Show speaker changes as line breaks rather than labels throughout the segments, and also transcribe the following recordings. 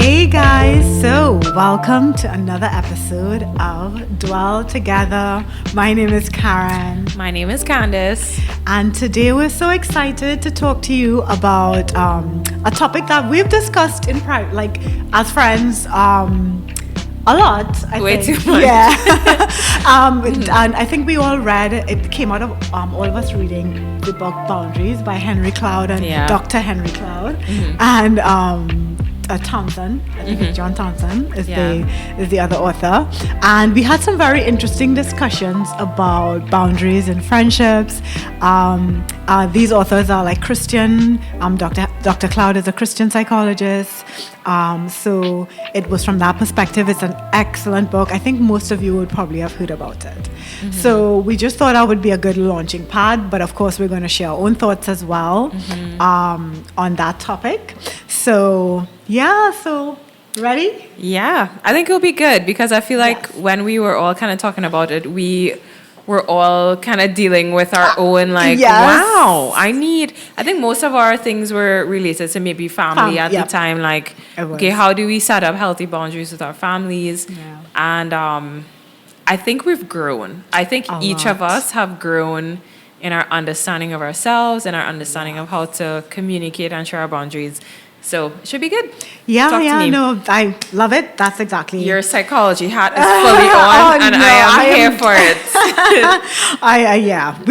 Hey guys, so welcome to another episode of Dwell Together. My name is Karen.
My name is Candice.
And today we're so excited to talk to you about a topic that we've discussed in private, like as friends, a lot.
Way too much.
Yeah. And I think we all read, it came out of all of us reading the book Boundaries by Henry Cloud and Dr. Henry Cloud. And Townsend, I think it's John Townsend is the other author, and we had some very interesting discussions about boundaries and friendships. These authors are like Christian. Dr. Cloud is a Christian psychologist, so it was from that perspective. It's an excellent book. I think most of you would probably have heard about it. So we just thought that would be a good launching pad, but of course we're going to share our own thoughts as well on that topic. So ready?
Yeah, I think it'll be good because I feel like when we were all kind of talking about it, we were all kind of dealing with our own wow, I think most of our things were related to maybe family at the time, like, okay, how do we set up healthy boundaries with our families? And I think we've grown. I think each of us have grown in our understanding of ourselves and our understanding of how to communicate and share our boundaries. So it should be good.
No, I love it. That's exactly.
Your psychology hat is fully on, and I am here for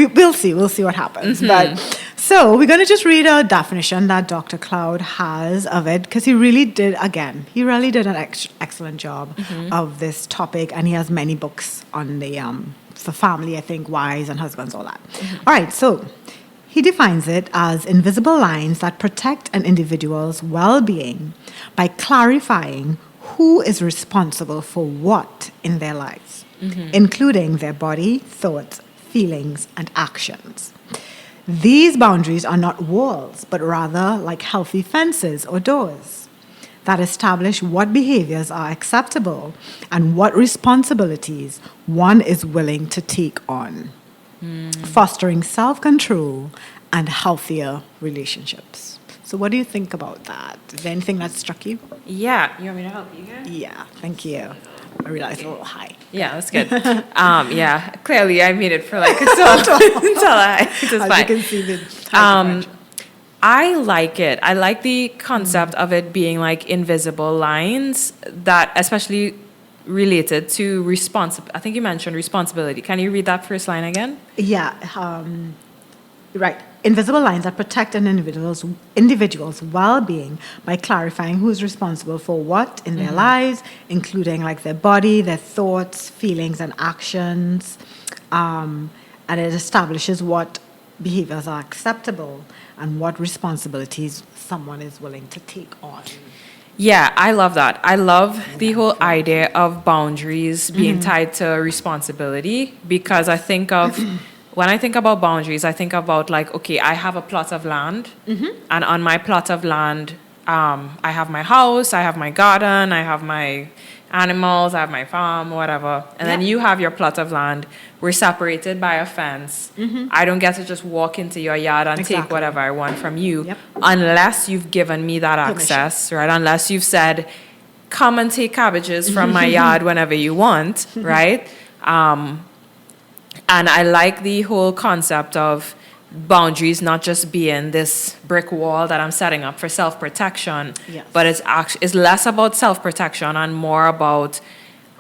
it.
We'll see. We'll see what happens. But so we're going to just read a definition that Dr. Cloud has of it, because he really did an excellent job of this topic, and he has many books on the for family, I think, wives and husbands, all that. All right, so he defines it as invisible lines that protect an individual's well-being by clarifying who is responsible for what in their lives, including their body, thoughts, feelings, and actions. These boundaries are not walls, but rather like healthy fences or doors that establish what behaviors are acceptable and what responsibilities one is willing to take on, fostering self-control and healthier relationships. So what do you think about that? Is there anything that struck you?
Yeah. You want me to help you here?
Yeah, thank you. I realized it's a little high.
Yeah, that's good. Clearly I made it for like until I just
As
fine.
you can see the
I like it. I like the concept of it being like invisible lines that especially related to I think you mentioned responsibility. Can you read that first line again?
Yeah, right. Invisible lines that protect an individual's well-being by clarifying who's responsible for what in their lives, including like their body, their thoughts, feelings, and actions. And it establishes what behaviors are acceptable and what responsibilities someone is willing to take on.
Yeah, I love that. I love the whole idea of boundaries being tied to responsibility, because I think of, when I think about boundaries, I think about like, okay, I have a plot of land, and on my plot of land, I have my house, I have my garden, I have my animals, I have my farm, whatever. And then you have your plot of land. We're separated by a fence. I don't get to just walk into your yard and take whatever I want from you unless you've given me that access, right? Unless you've said, come and take cabbages from my yard whenever you want, right? And I like the whole concept of boundaries not just being this brick wall that I'm setting up for self-protection, but it's less about self-protection and more about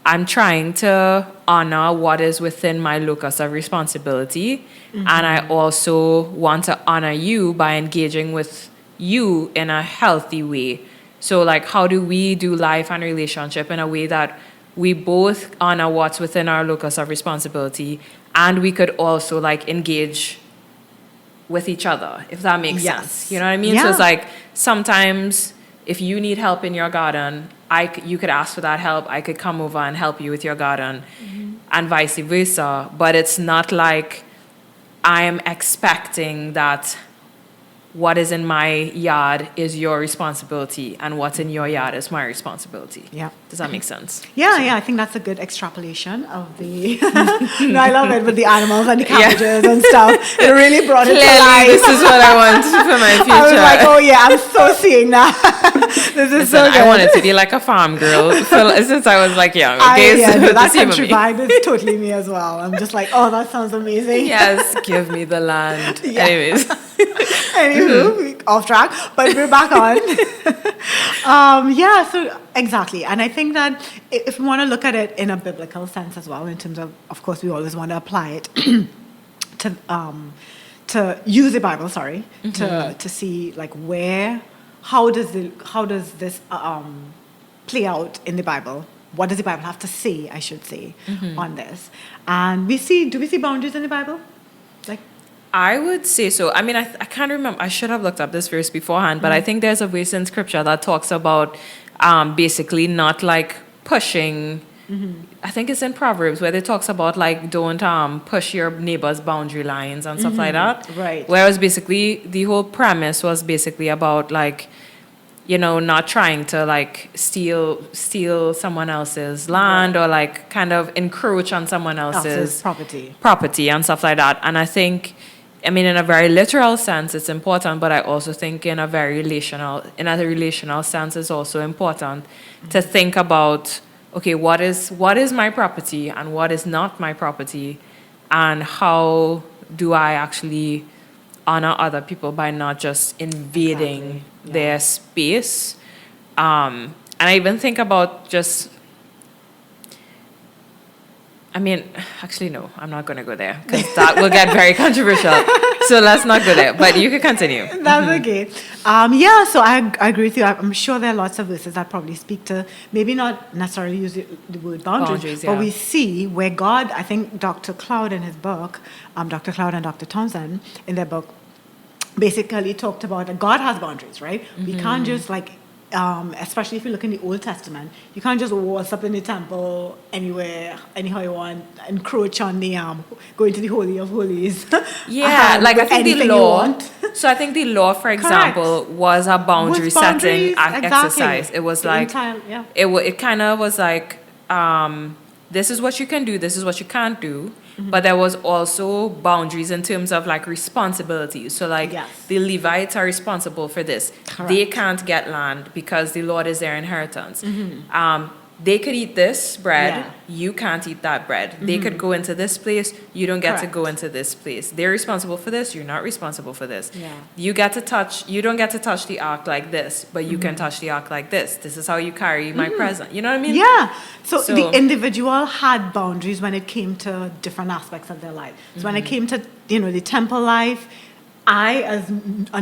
I'm trying to honor what is within my locus of responsibility, and I also want to honor you by engaging with you in a healthy way. So like, how do we do life and relationship in a way that we both honor what's within our locus of responsibility, and we could also like engage with each other, if that makes sense. You know what I mean? So it's like, sometimes if you need help in your garden, you could ask for that help. I could come over and help you with your garden, and vice versa. But it's not like I am expecting that what is in my yard is your responsibility and what's in your yard is my responsibility. Yeah. Does that make sense?
Yeah, I think that's a good extrapolation of the... No, I love it with the animals and the cabbages and stuff. It really brought it to life.
This is what I want for my future.
I was like, oh yeah, I'm so seeing that. This is
Listen,
so good.
I wanted to be like a farm girl since I was like young. Okay,
Yeah,
so
no, that
just humor
country
me.
vibe is totally me as well. I'm just like, oh, that sounds amazing.
Yes, give me the land.
Yeah.
Anyways,
Anywho, off track, but we're back on. Yeah, so exactly. And I think that if we want to look at it in a biblical sense as well, in terms of course, we always want to apply it to use the Bible, to see like how does this play out in the Bible? What does the Bible have to say, I should say, on this? And do we see boundaries in the Bible? Like,
I would say so. I mean, I can't remember. I should have looked up this verse beforehand, but I think there's a verse in scripture that talks about basically not like pushing. I think it's in Proverbs where it talks about like don't push your neighbor's boundary lines and stuff like that.
Right.
Whereas basically the whole premise was basically about like, you know, not trying to like steal someone else's land or like kind of encroach on someone else's property and stuff like that. And I think, I mean, in a very literal sense, it's important, but I also think in a relational sense, it's also important to think about, okay, what is my property and what is not my property, and how do I actually honor other people by not just invading their space. And I even think about actually, no, I'm not going to go there because that will get very controversial. So let's not go there, but you can continue.
That's okay. Yeah, so I agree with you. I'm sure there are lots of verses that probably speak to, maybe not necessarily use the word boundaries, but we see where God, I think Dr. Cloud in his book, Dr. Cloud and Dr. Thompson in their book, basically talked about that God has boundaries, right? We can't just like, especially if you look in the Old Testament, you can't just waltz up in the temple anywhere, anyhow you want, encroach on the, go into the Holy of Holies.
Yeah, like I think the law. So I think the law, for
Correct.
example, was a boundary setting exercise. It was like, it kind of was like, this is what you can do, this is what you can't do. But there was also boundaries in terms of like responsibilities. So like the Levites are responsible for this.
Correct.
They can't get land because the Lord is their inheritance. They could eat this bread, you can't eat that bread. They could go into this place, you don't get to go into this place. They're responsible for this, you're not responsible for this. You don't get to touch the ark like this, but you can touch the ark like this. This is how you carry my present. You know what I mean?
Yeah. So the individual had boundaries when it came to different aspects of their life. So when it came to, the temple life, I, as a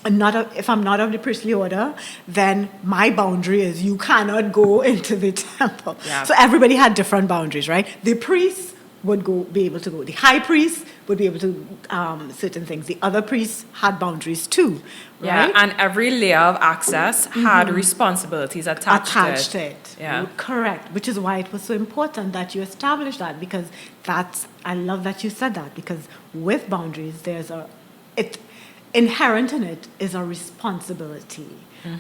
if I'm not of the priestly order, then my boundary is you cannot go into the temple. Yeah. So everybody had different boundaries, right? The priests would be able to go. The high priest would be able to certain things. The other priests had boundaries too, right?
Yeah, and every layer of access had responsibilities attached to it.
Yeah, correct. Which is why it was so important that you establish that, because I love that you said that, because with boundaries, inherent in it is a responsibility.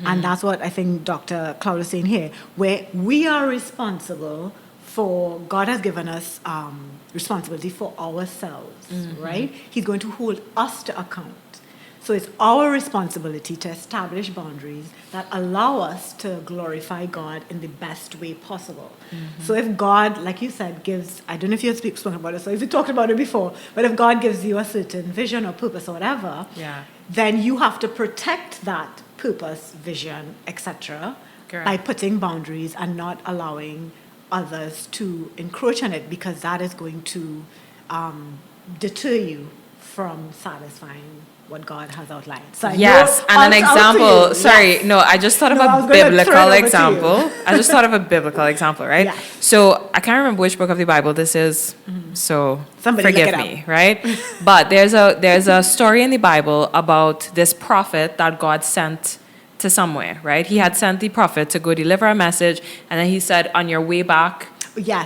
And that's what I think Dr. Cloud is saying here, where we are responsible for, God has given us responsibility for ourselves, right? He's going to hold us to account. So it's our responsibility to establish boundaries that allow us to glorify God in the best way possible. So if God, like you said, gives, I don't know if you had spoken about it, or if you talked about it before, but if God gives you a certain vision or purpose or whatever, then you have to protect that purpose, vision, etc., by putting boundaries and not allowing others to encroach on it, because that is going to deter you from satisfying what God has outlined. So
yes, and an example. Sorry, no, I just thought of a biblical example. I just thought of a biblical example, right? Yeah. So I can't remember which book of the Bible this is. So
somebody
forgive me, right? But there's a story in the Bible about this prophet that God sent to somewhere, right? He had sent the prophet to go deliver a message, and then he said, on your way back,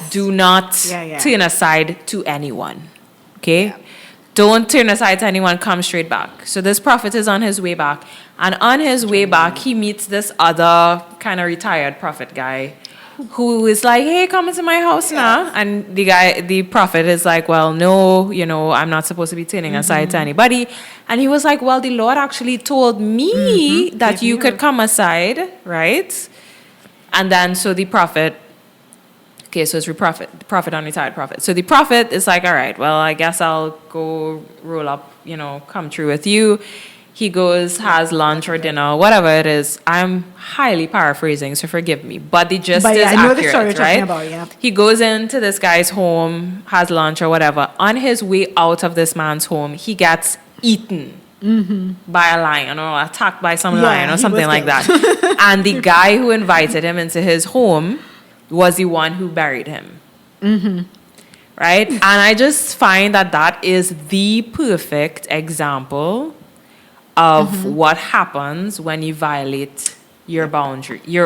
do not turn aside to anyone. Okay? Yeah. Don't turn aside to anyone, come straight back. So this prophet is on his way back. And on his way back, he meets this other kind of retired prophet guy who is like, hey, come into my house now. And the prophet is like, well, no, I'm not supposed to be turning aside to anybody. And he was like, well, the Lord actually told me that you could come aside, right? And then so the prophet, okay, so it's prophet on retired prophet. So the prophet is like, all right, well, I guess I'll go roll up, come through with you. He goes, has lunch or dinner, whatever it is. I'm highly paraphrasing, so forgive me. But the gist is
I know
accurate,
the story you're
right?
talking about, yeah.
He goes into this guy's home, has lunch or whatever. On his way out of this man's home, he gets eaten by a lion or attacked by some lion or something like that. And the guy who invited him into his home was the one who buried him. Right? And I just find that is the perfect example of what happens when you violate your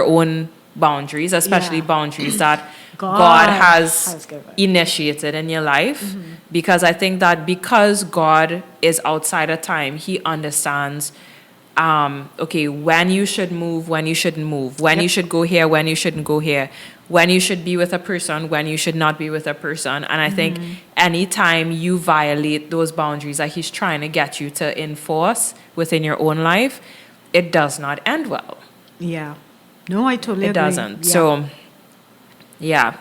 own boundaries, especially boundaries that God has initiated in your life. Because I think that because God is outside of time, he understands, okay, when you should move, when you shouldn't move, when you should go here, when you shouldn't go here, when you should be with a person, when you should not be with a person. And I think anytime you violate those boundaries that he's trying to get you to enforce within your own life, it does not end well.
Yeah. No, I totally agree.
It doesn't.
Yeah.
So, yeah.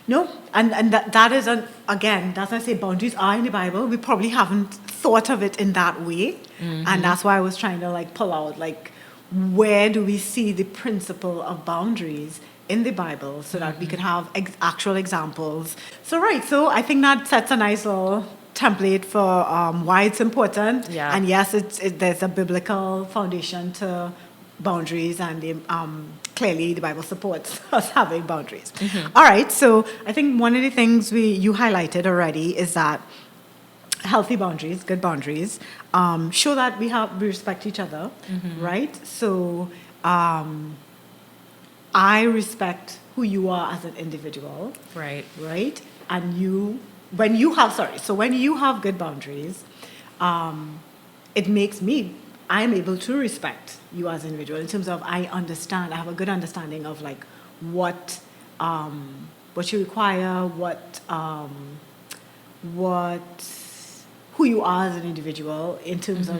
No, and that is, again, that's why I say boundaries are in the Bible. We probably haven't thought of it in that way. And that's why I was trying to pull out, where do we see the principle of boundaries in the Bible so that we can have actual examples. So I think that sets a nice little template for why it's important.
Yeah.
And yes, there's a biblical foundation to boundaries, and clearly the Bible supports us having boundaries. All right, so I think one of the things you highlighted already is that healthy boundaries, good boundaries, show that we respect each other, right? So I respect who you are as an individual,
Right.
And when you have good boundaries, it makes I am able to respect you as an individual in terms of I have a good understanding of what you require, who you are as an individual in terms of,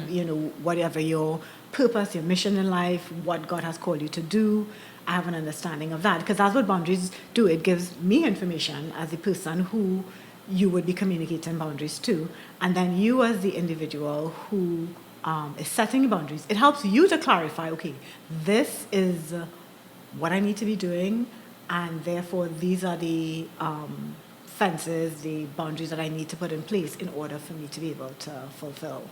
whatever your purpose, your mission in life, what God has called you to do. I have an understanding of that because that's what boundaries do. It gives me information as a person who you would be communicating boundaries to. And then you as the individual who is setting boundaries, it helps you to clarify, okay, this is what I need to be doing, and therefore these are the fences, the boundaries that I need to put in place in order for me to be able to fulfill.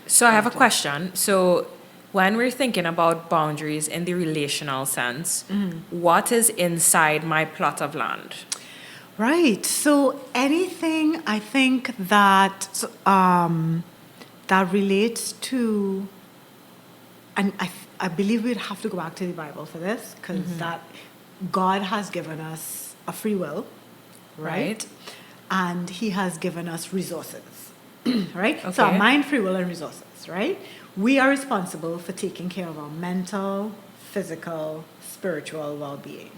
So I have a question. So when we're thinking about boundaries in the relational sense, what is inside my plot of land?
Right. So anything I think that that relates to, and I believe we'd have to go back to the Bible for this because that God has given us a free will, right? And he has given us resources, right? Okay. So our mind, free will, and resources, right? We are responsible for taking care of our mental, physical, spiritual well-being,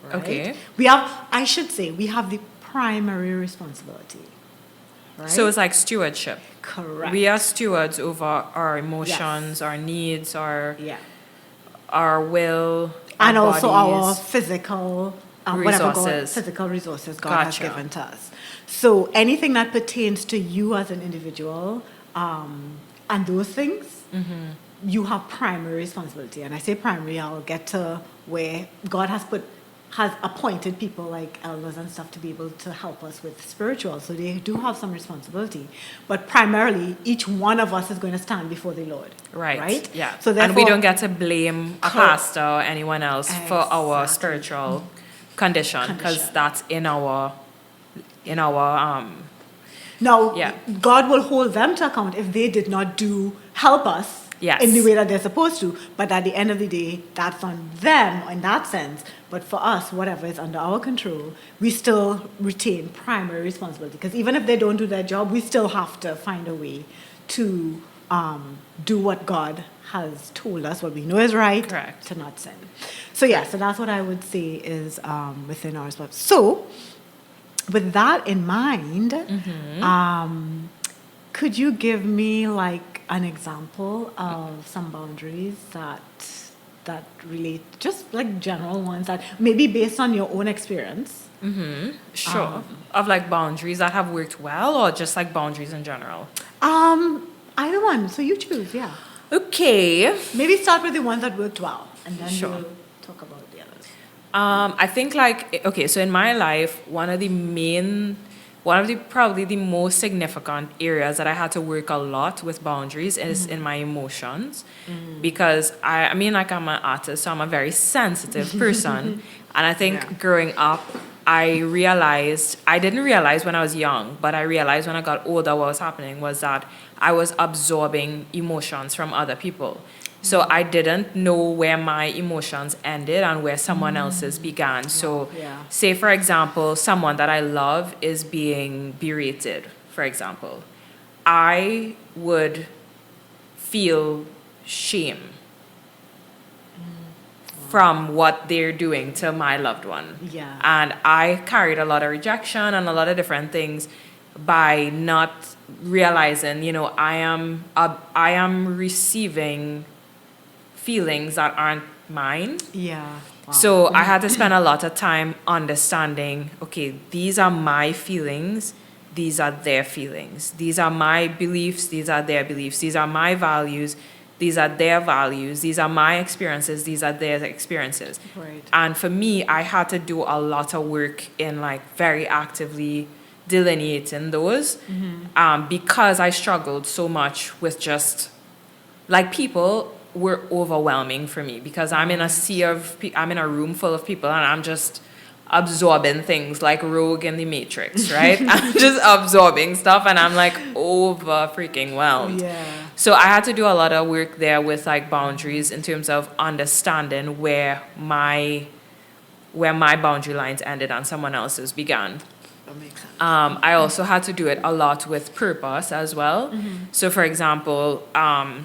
right? Okay. We have the primary responsibility, right?
So it's like stewardship.
Correct.
We are stewards over our emotions, our needs, our will,
and
our
also
bodies,
our physical physical resources God has given to us. So anything that pertains to you as an individual, and those things, you have primary responsibility. And I say primary, I'll get to where God has appointed people like elders and stuff to be able to help us with spiritual. So they do have some responsibility. But primarily, each one of us is going to stand before the Lord. Right?
Yeah.
So
and we don't get to blame a pastor or anyone else for our spiritual condition because that's in our
Now, God will hold them to account if they did not help us in the way that they're supposed to. But at the end of the day, that's on them in that sense. But for us, whatever is under our control, we still retain primary responsibility. Because even if they don't do their job, we still have to find a way to do what God has told us, what we know is right,
Correct.
to not sin. So yeah, so that's what I would say is within our response. So with that in mind, could you give me like an example of some boundaries that relate, just like general ones that maybe based on your own experience?
Sure. Of like boundaries that have worked well, or just like boundaries in general?
Either one. So you choose, yeah.
Okay.
Maybe start with the ones that worked well, and then
Sure.
we'll talk about the others.
I think like, okay, so in my life, probably the most significant areas that I had to work a lot with boundaries is in my emotions, because I mean, like I'm an artist, so I'm a very sensitive person. And I think
Yeah.
growing up, I didn't realize when I was young, but I realized when I got older what was happening was that I was absorbing emotions from other people. So I didn't know where my emotions ended and where someone else's began. So,
Yeah.
say for example, someone that I love is being berated, for example. I would feel shame from what they're doing to my loved one.
Yeah.
And I carried a lot of rejection and a lot of different things by not realizing, I am receiving feelings that aren't mine.
Yeah. Wow.
So I had to spend a lot of time understanding, okay, these are my feelings, these are their feelings. These are my beliefs, these are their beliefs. These are my values, these are their values. These are my experiences, these are their experiences.
Right.
And for me, I had to do a lot of work in like very actively delineating those, because I struggled so much with just like people were overwhelming for me, because I'm in I'm in a room full of people and I'm just absorbing things like Rogue in the Matrix, right? I'm just absorbing stuff and I'm like over freaking whelmed.
Yeah.
So I had to do a lot of work there with like boundaries in terms of understanding where my boundary lines ended and someone else's began.
That makes sense.
I also had to do it a lot with purpose as well. So for example, I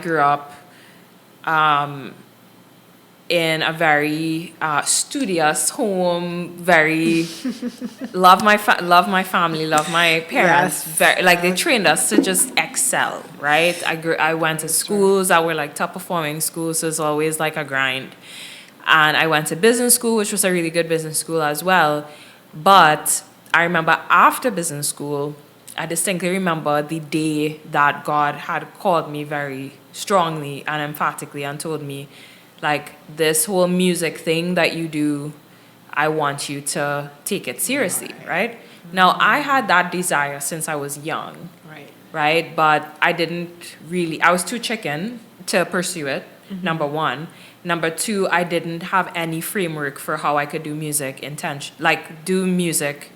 grew up in a very studious home, very love my family, love my parents.
Yes.
Very, like they trained us to just excel, right? I went to schools that were like top performing schools, so it's always like a grind. And I went to business school, which was a really good business school as well. But I remember after business school, I distinctly remember the day that God had called me very strongly and emphatically and told me, like, this whole music thing that you do, I want you to take it seriously, right? Now, I had that desire since I was young, right? But I was too chicken to pursue it, number one. Number two, I didn't have any framework for how I could do music do music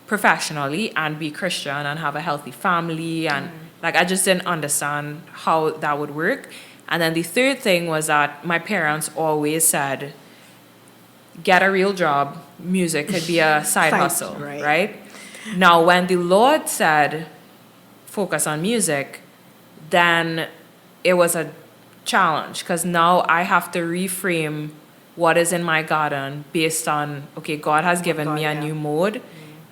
professionally and be Christian and have a healthy family, and I just didn't understand how that would work. And then the third thing was that my parents always said, get a real job, music could be a side hustle, right? Now when the Lord said focus on music, then it was a challenge, because now I have to reframe what is in my garden based on, okay, God has given me a new mode.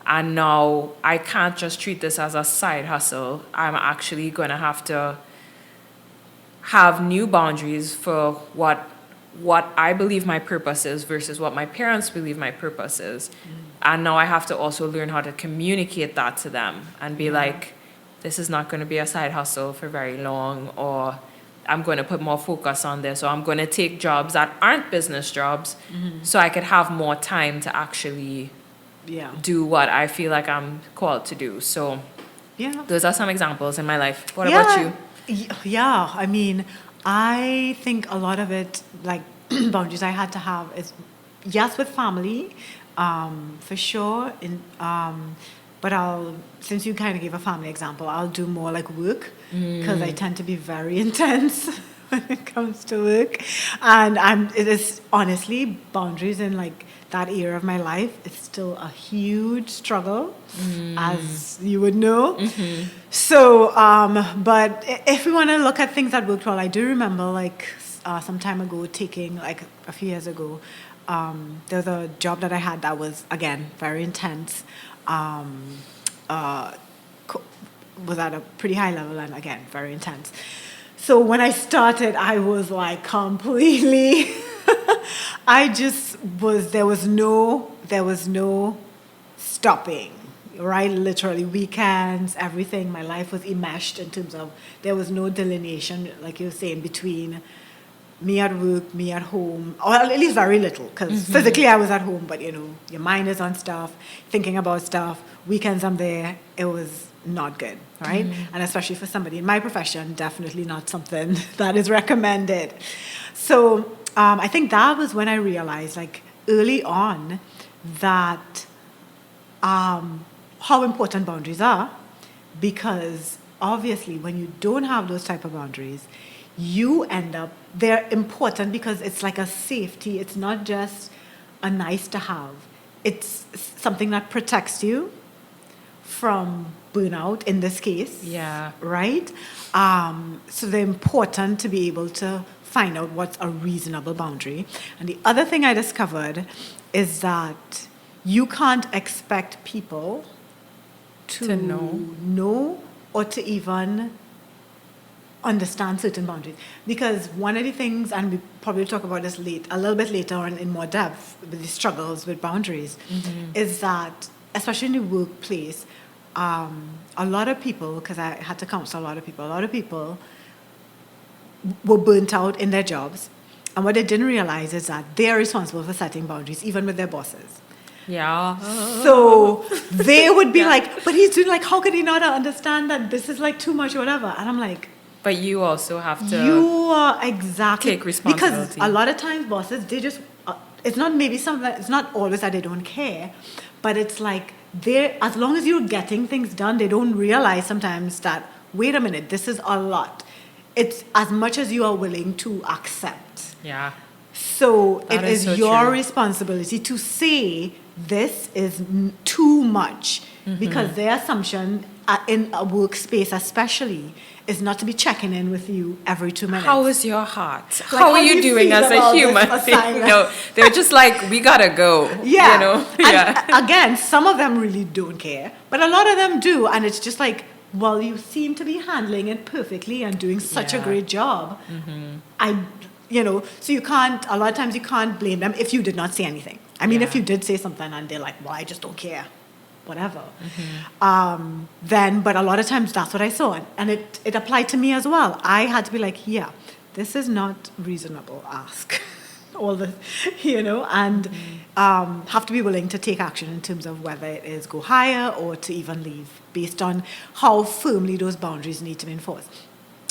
And now I can't just treat this as a side hustle. I'm actually going to have new boundaries for what I believe my purpose is versus what my parents believe my purpose is. And now I have to also learn how to communicate that to them and be like, this is not going to be a side hustle for very long, or I'm going to put more focus on this, or I'm going to take jobs that aren't business jobs so I could have more time to actually do what I feel like I'm called to do. So those are some examples in my life. What about you?
Yeah, I mean, I think a lot of it, like boundaries I had to have is, yes, with family, for sure. But since you kind of gave a family example, I'll do more like work, because I tend to be very intense when it comes to work. And it is honestly boundaries in like that era of my life, it's still a huge struggle, as you would know. So, but if we want to look at things that worked well, I do remember like some time ago taking, like a few years ago, there was a job that I had that was, again, very intense. Was at a pretty high level and, again, very intense. So when I started, I was like completely, there was no stopping, right? Literally weekends, everything. My life was enmeshed in terms of, there was no delineation, like you were saying, between me at work, me at home, or at least very little, because physically I was at home, but your mind is on stuff, thinking about stuff. Weekends I'm there. It was not good, right? And especially for somebody in my profession, definitely not something that is recommended. So I think that was when I realized, like early on, that how important boundaries are, because obviously when you don't have those type of boundaries, you end up, they're important because it's like a safety. It's not just a nice to have. It's something that protects you from burnout in this case.
Yeah.
Right? So they're important to be able to find out what's a reasonable boundary. And the other thing I discovered is that you can't expect people to know or to even understand certain boundaries. Because one of the things, and we probably talk about this a little bit later on in more depth, with the struggles with boundaries, is that, especially in the workplace, a lot of people, because I had to counsel a lot of people were burnt out in their jobs. And what they didn't realize is that they are responsible for setting boundaries, even with their bosses.
Yeah.
So they would be like, but he's doing, like, how could he not understand that this is like too much or whatever? And I'm like,
but you also have to
take
responsibility.
Because a lot of times bosses, they just, it's not maybe something, it's not always that they don't care, but it's like, as long as you're getting things done, they don't realize sometimes that, wait a minute, this is a lot. It's as much as you are willing to accept.
Yeah.
So
That
it is
so
your
true.
responsibility to say, this is too much. Because their assumption in a workspace especially is not to be checking in with you every 2 minutes.
How is your heart?
Like,
how are you doing
feel
as a
about
human
this
being?
assignment?
No, they're just like, we gotta go.
Yeah.
You know?
And again, some of them really don't care, but a lot of them do. And it's just like, well, you seem to be handling it perfectly and doing such a great job. So you can't, a lot of times you can't blame them if you did not say anything. I mean, if you did say something and they're like, well, I just don't care, whatever. Then, but a lot of times that's what I saw. And it applied to me as well. I had to be like, yeah, this is not reasonable ask. All the, and have to be willing to take action in terms of whether it is go higher or to even leave, based on how firmly those boundaries need to be enforced.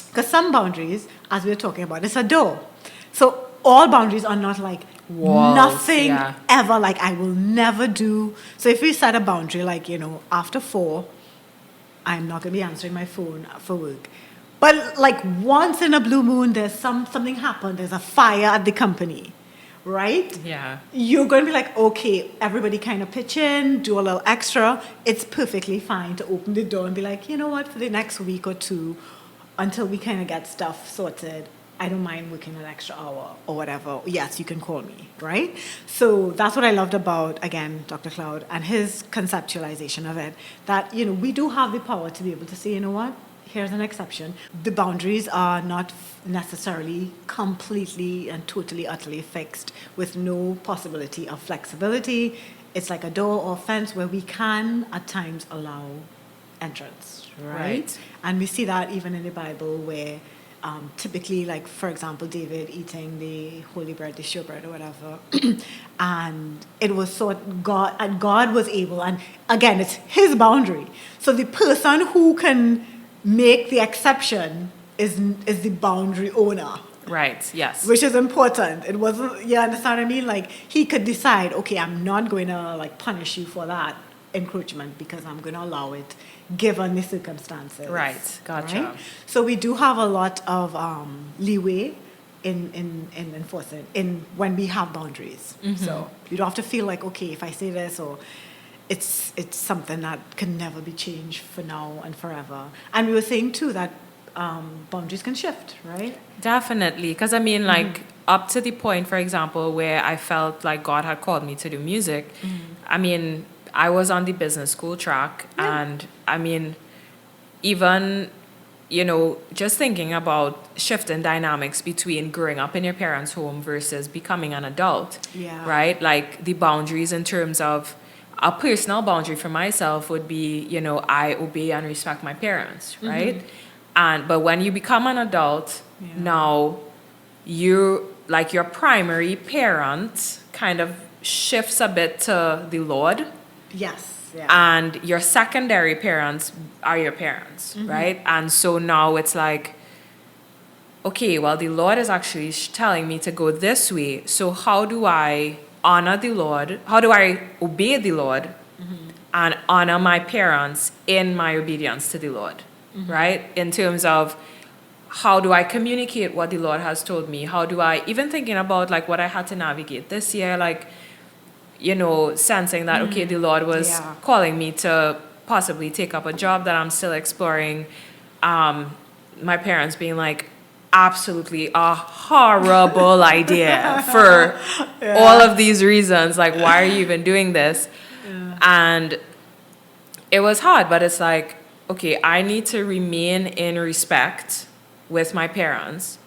Because some boundaries, as we were talking about, it's a door. So all boundaries are not like
walls,
nothing ever, like I will never do. So if we set a boundary, like, after 4, I'm not going to be answering my phone for work. But like once in a blue moon, there's something happened, there's a fire at the company, right?
Yeah.
You're going to be like, okay, everybody kind of pitch in, do a little extra. It's perfectly fine to open the door and be like, you know what, for the next week or 2, until we kind of get stuff sorted, I don't mind working an extra hour or whatever. Yes, you can call me, right? So that's what I loved about, again, Dr. Cloud and his conceptualization of it, that, we do have the power to be able to say, you know what, here's an exception. The boundaries are not necessarily completely and totally, utterly fixed with no possibility of flexibility. It's like a door or fence where we can, at times, allow entrance, right? And we see that even in the Bible where typically, like, for example, David eating the holy bread, the showbread or whatever, and it was God was able, and again, it's his boundary. So the person who can make the exception is the boundary owner.
Right, yes.
Which is important. It wasn't, you understand what I mean? Like, he could decide, okay, I'm not going to, like, punish you for that encroachment because I'm going to allow it given the circumstances.
Right, gotcha.
Right? So we do have a lot of leeway in enforcing in when we have boundaries. So you don't have to feel like, okay, if I say this, or it's something that can never be changed for now and forever. And we were saying too that boundaries can shift, right?
Definitely. Because I mean, like, up to the point, for example, where I felt like God had called me to do music, I mean, I was on the business school track.
Yeah.
And I mean, even, you know, just thinking about shifting dynamics between growing up in your parents' home versus becoming an adult,
Yeah.
right? Like, the boundaries in terms of a personal boundary for myself would be, you know, I obey and respect my parents, right? But when you become an adult, now you, like, your primary parent kind of shifts a bit to the Lord,
Yes. Yeah.
and your secondary parents are your parents, right? And so now it's like, okay, well, the Lord is actually telling me to go this way. So how do I honor the Lord? How do I obey the Lord and honor my parents in my obedience to the Lord, right? In terms of how do I communicate what the Lord has told me? How do I, even thinking about like what I had to navigate this year, like, you know, sensing that, okay, the Lord was
Yeah.
calling me to possibly take up a job that I'm still exploring. My parents being like, absolutely a horrible idea for all of these reasons. Like, why are you even doing this? And it was hard, but it's like, okay, I need to remain in respect with my parents.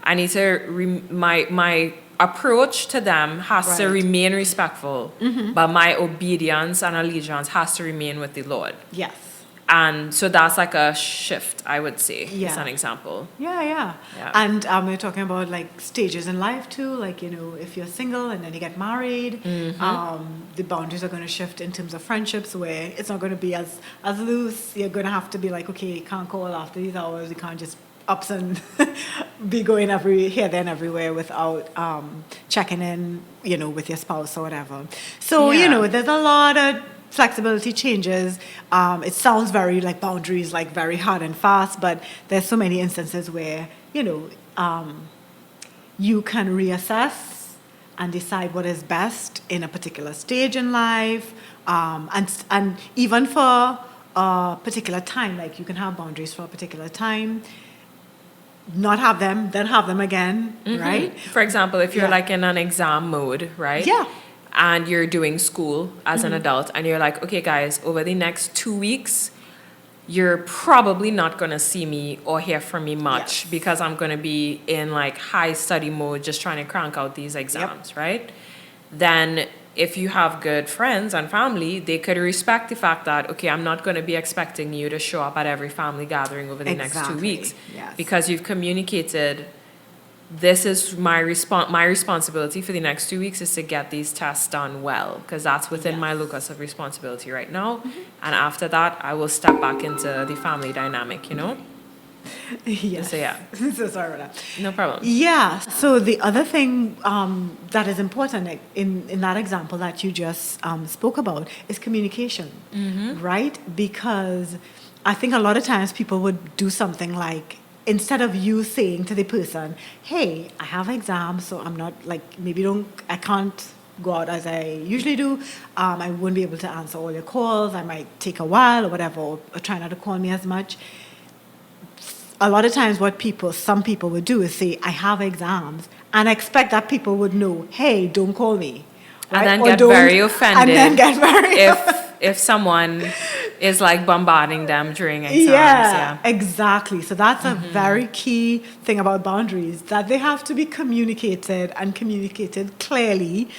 I need to, my approach to them has to
Right.
remain respectful, but my obedience and allegiance has to remain with the Lord.
Yes.
And so that's like a shift, I would say.
Yeah.
It's an example.
Yeah.
Yeah.
And we're talking about like stages in life too. Like, you know, if you're single and then you get married, the boundaries are going to shift in terms of friendships, where it's not going to be as loose. You're going to have to be like, okay, you can't call after these hours. You can't just ups and be going here, there, and everywhere without checking in, you know, with your spouse or whatever. So, you
Yeah.
know, there's a lot of flexibility changes. It sounds very like boundaries, like very hard and fast, but there's so many instances where, you know, you can reassess and decide what is best in a particular stage in life, and even for a particular time. Like, you can have boundaries for a particular time, not have them, then have them again, right?
For example, if you're
Yeah.
like in an exam mode, right?
Yeah.
And you're doing school as an adult, and you're like, okay, guys, over the next 2 weeks, you're probably not going to see me or hear from me much,
Yes.
because I'm going to be in like high study mode, just trying to crank out these exams, right? Then if you have good friends and family, they could respect the fact that, okay, I'm not going to be expecting you to show up at every family gathering over the next 2
Exactly.
weeks,
Yes.
because you've communicated, this is my responsibility for the next 2 weeks is to get these tests done well, because that's within my locus of responsibility right now. And after that, I will step back into the family dynamic, you know?
Yes.
So, yeah.
So sorry about that.
No problem.
Yeah. So the other thing that is important, like, in that example that you just spoke about, is communication, right? Because I think a lot of times people would do something like, instead of you saying to the person, hey, I have exams, so I'm not, like, I can't go out as I usually do. I won't be able to answer all your calls. I might take a while or whatever, or try not to call me as much. A lot of times some people would do is say, I have exams, and expect that people would know, hey, don't call me.
And
right?
then
Or
get
don't-
very offended
And then get very
if someone is like bombarding them during exams.
Yeah, exactly. So that's a very key thing about boundaries, that they have to be communicated, and communicated clearly,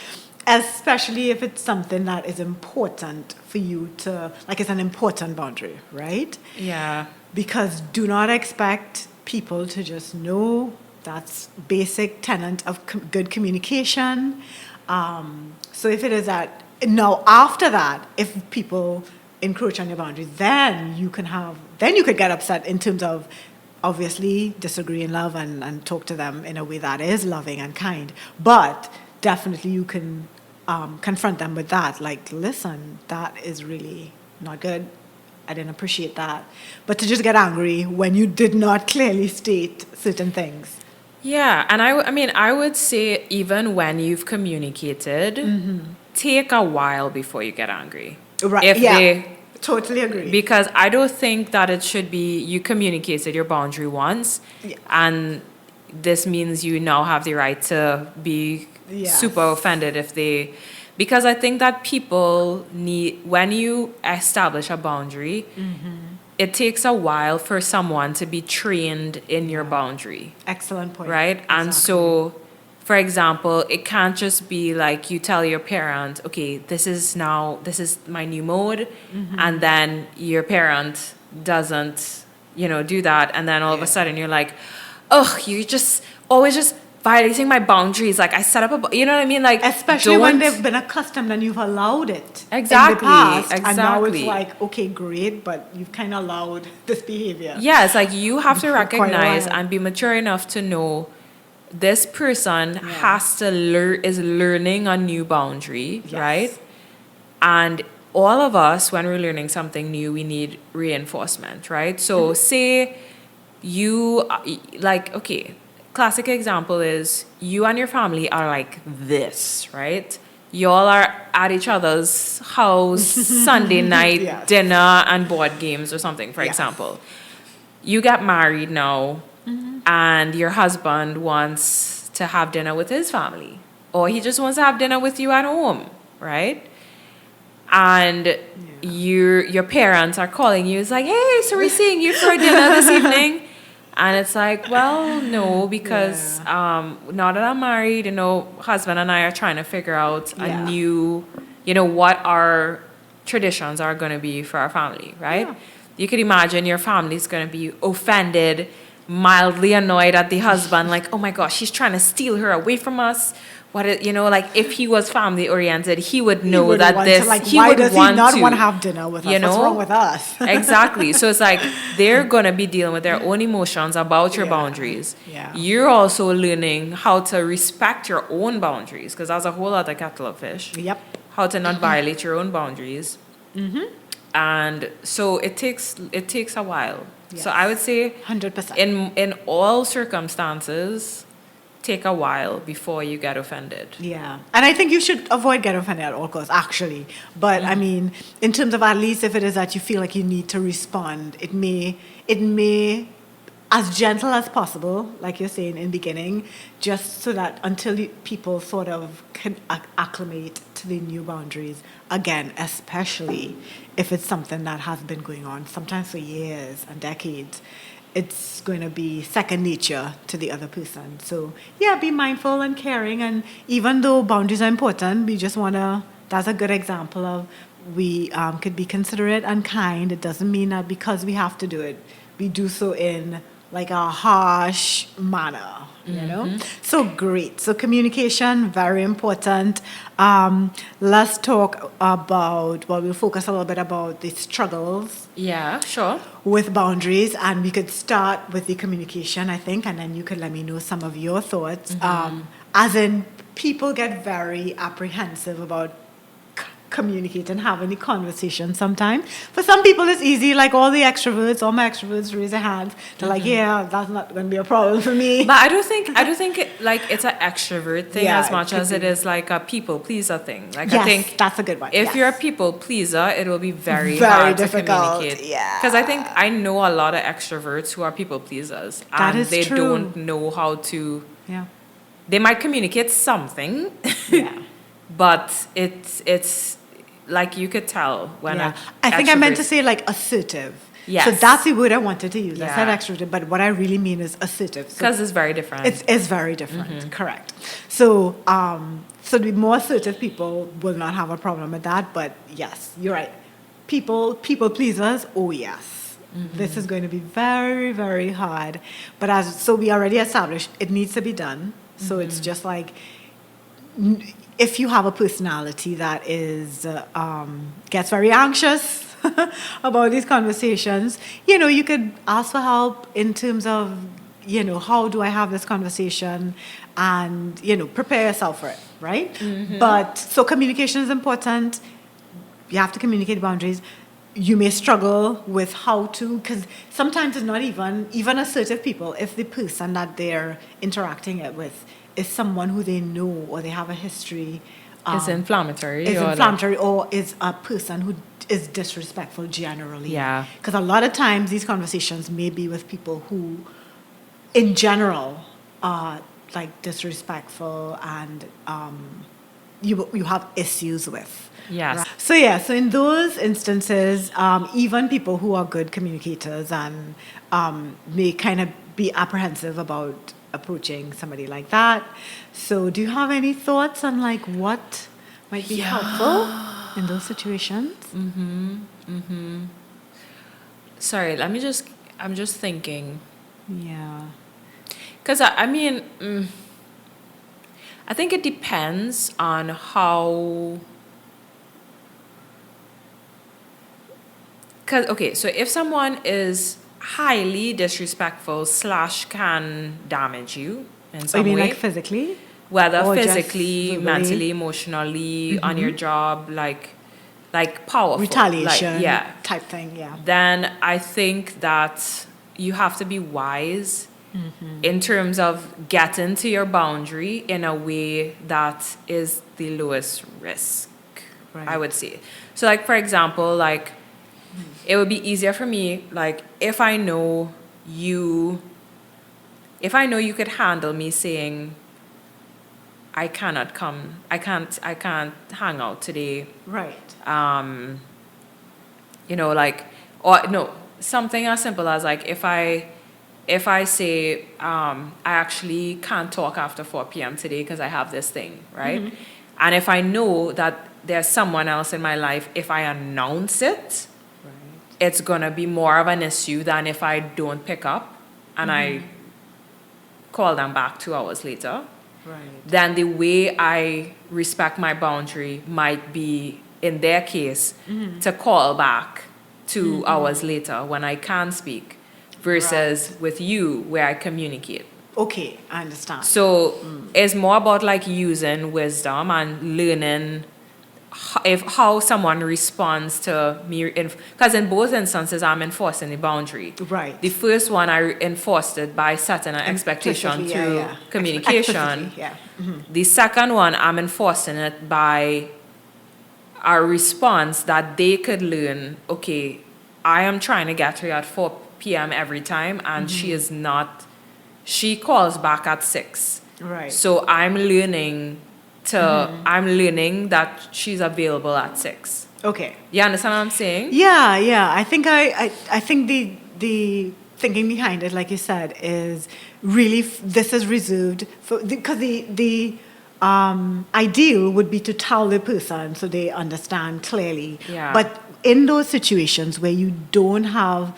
especially if it's something that is important for you to, like, it's an important boundary, right?
Yeah.
Because do not expect people to just know. That's basic tenet of good communication. So if it is that, now after that, if people encroach on your boundaries, then you could get upset in terms of obviously disagree in love and talk to them in a way that is loving and kind. But definitely you can confront them with that. Like, listen, that is really not good. I didn't appreciate that. But to just get angry when you did not clearly state certain things.
Yeah, and I mean, I would say even when you've communicated, take a while before you get angry.
Right.
If
Yeah.
they,
Totally agree.
because I don't think that it should be you communicated your boundary once,
Yeah.
and this means you now have the right to be
Yes.
super offended if they, because I think that people need, when you establish a boundary, it takes a while for someone to be trained in your boundary.
Excellent point.
Right? And
Exactly.
so, for example, it can't just be like you tell your parent, okay, this is my new mode. And then your parent doesn't, do that. And then all of
Yeah.
a sudden you're like, oh, you're just always just violating my boundaries. Like I set up you know what I mean? Like,
Especially when
don't-
they've been accustomed and you've allowed it
Exactly,
in the past, and now it's
exactly.
like, okay, great, but you've kind of allowed this behavior.
Yeah, it's like you have to
For quite a
recognize
while.
and be mature enough to know this person has to is learning a new boundary,
Yes.
right? And all of us, when we're learning something new, we need reinforcement, right? So say you, like, okay, classic example is you and your family are like this, right? Y'all are at each other's house Sunday night
Yes.
dinner and board games or something, for
Yes.
example. You get married now, and your husband wants to have dinner with his family, or he just wants to have dinner with you at home, right? And your parents are calling you. It's like, hey, so we're seeing you for dinner this evening. And it's like, well, no, because now that I'm married, husband and I are trying to figure out
Yeah.
a new, what our traditions are going to be for our family, right?
Yeah.
You could imagine your family's going to be offended, mildly annoyed at the husband, like, oh my gosh, he's trying to steal her away from us. Like if he was family oriented, he would know
would
that
want
this,
to, like,
he
why
would
does
want
he not
to,
want to have dinner with us? What's wrong with us?
Exactly. So it's like they're going to be dealing with their own emotions about your
Yeah.
boundaries.
Yeah.
You're also learning how to respect your own boundaries, because that's a whole other kettle of fish.
Yep.
How to not violate your own boundaries. And so it takes a while.
Yes.
So I would say
100%.
in all circumstances, take a while before you get offended.
Yeah. And I think you should avoid getting offended at all costs, actually. But I mean, in terms of, at least if it is that you feel like you need to respond, it may, as gentle as possible, like you're saying in the beginning, just so that until people sort of can acclimate to the new boundaries, again, especially if it's something that has been going on, sometimes for years and decades, it's going to be second nature to the other person. So, yeah, be mindful and caring. And even though boundaries are important, we just want to, that's a good example of we could be considerate and kind. It doesn't mean that because we have to do it, we do so in like a harsh manner, you know? So great. So communication, very important. Let's talk about, we'll focus a little bit about the struggles
Yeah, sure.
with boundaries, and we could start with the communication, I think, and then you could let me know some of your thoughts. As in, people get very apprehensive about communicating, having the conversation sometimes. For some people, it's easy, like all my extroverts raise their hands. They're like, yeah, that's not going to be a problem for me.
But I don't think it's an extrovert thing
Yeah,
as
it
much
could
as it
be.
is like a people pleaser thing. Like
Yes,
I think
that's a good one.
if
Yes.
you're a people pleaser, it will be very,
Very
hard
difficult,
to communicate.
yeah.
Because I think I know a lot of extroverts who are people pleasers,
That
and
is
they
true.
don't know how to.
Yeah.
They might communicate something,
Yeah.
but it's like you could tell when.
Yeah.
a
I think I meant to
extrovert-
say like assertive.
Yes.
So that's the word I wanted to use. I said
Yeah.
extroverted, but what I really mean is assertive. So
because it's very different.
it's very different. Correct. So so the more assertive people will not have a problem with that. But yes, you're right. People pleasers. Oh yes. This is going to be very, very hard. But so we already established it needs to be done. So it's just like, if you have a personality that is gets very anxious about these conversations, you could ask for help in terms of, how do I have this conversation, and prepare yourself for it, right? But so communication is important. You have to communicate boundaries. you may struggle with how to, because sometimes it's not even assertive people. If the person that they're interacting it with is someone who they know or they have a history,
It's inflammatory.
is
or like-
inflammatory, or is a person who is disrespectful generally.
Yeah.
Because a lot of times these conversations may be with people who, in general, are like disrespectful and you have issues with.
Yes.
Right? So in those instances, even people who are good communicators and may kind of be apprehensive about approaching somebody like that. So do you have any thoughts on like what might be helpful in those situations?
Sorry, I'm just thinking.
Yeah.
Because I mean, I think it depends on how. Because, okay, so if someone is highly disrespectful / can damage you in some
I mean,
way,
like physically?
whether
or just
physically,
verbally?
mentally, emotionally, on your job, like powerful.
Retaliation
Like, yeah.
type thing, yeah.
Then I think that you have to be wise in terms of getting to your boundary in a way that is the lowest risk,
Right.
I would say. So, like, for example, like, it would be easier for me, like, if I know you could handle me saying, I can't hang out today.
Right.
Like, or no, something as simple as like if I say I actually can't talk after 4 p.m. today because I have this thing, right? And if I know that there's someone else in my life, if I announce it, it's gonna be more of an issue than if I don't pick up and I call them back 2 hours later.
Right.
Then the way I respect my boundary might be, in their case, to call back 2 hours later when I can speak, versus with you where I communicate.
Okay, I understand.
So it's more about like using wisdom and learning how someone responds to me. Because in both instances, I'm enforcing the boundary.
Right.
The first one, I enforced it by setting an expectation
Implicitly,
through
yeah.
communication.
Explicitly, yeah.
The second one, I'm enforcing it by a response that they could learn, okay, I am trying to get her at 4 p.m. every time, and she calls back at 6.
Right.
So I'm learning that she's available at 6.
Okay.
You understand what I'm saying?
Yeah. I think I think the thinking behind it, like you said, is really this is reserved for because the ideal would be to tell the person so they understand clearly.
Yeah.
But in those situations where you don't have,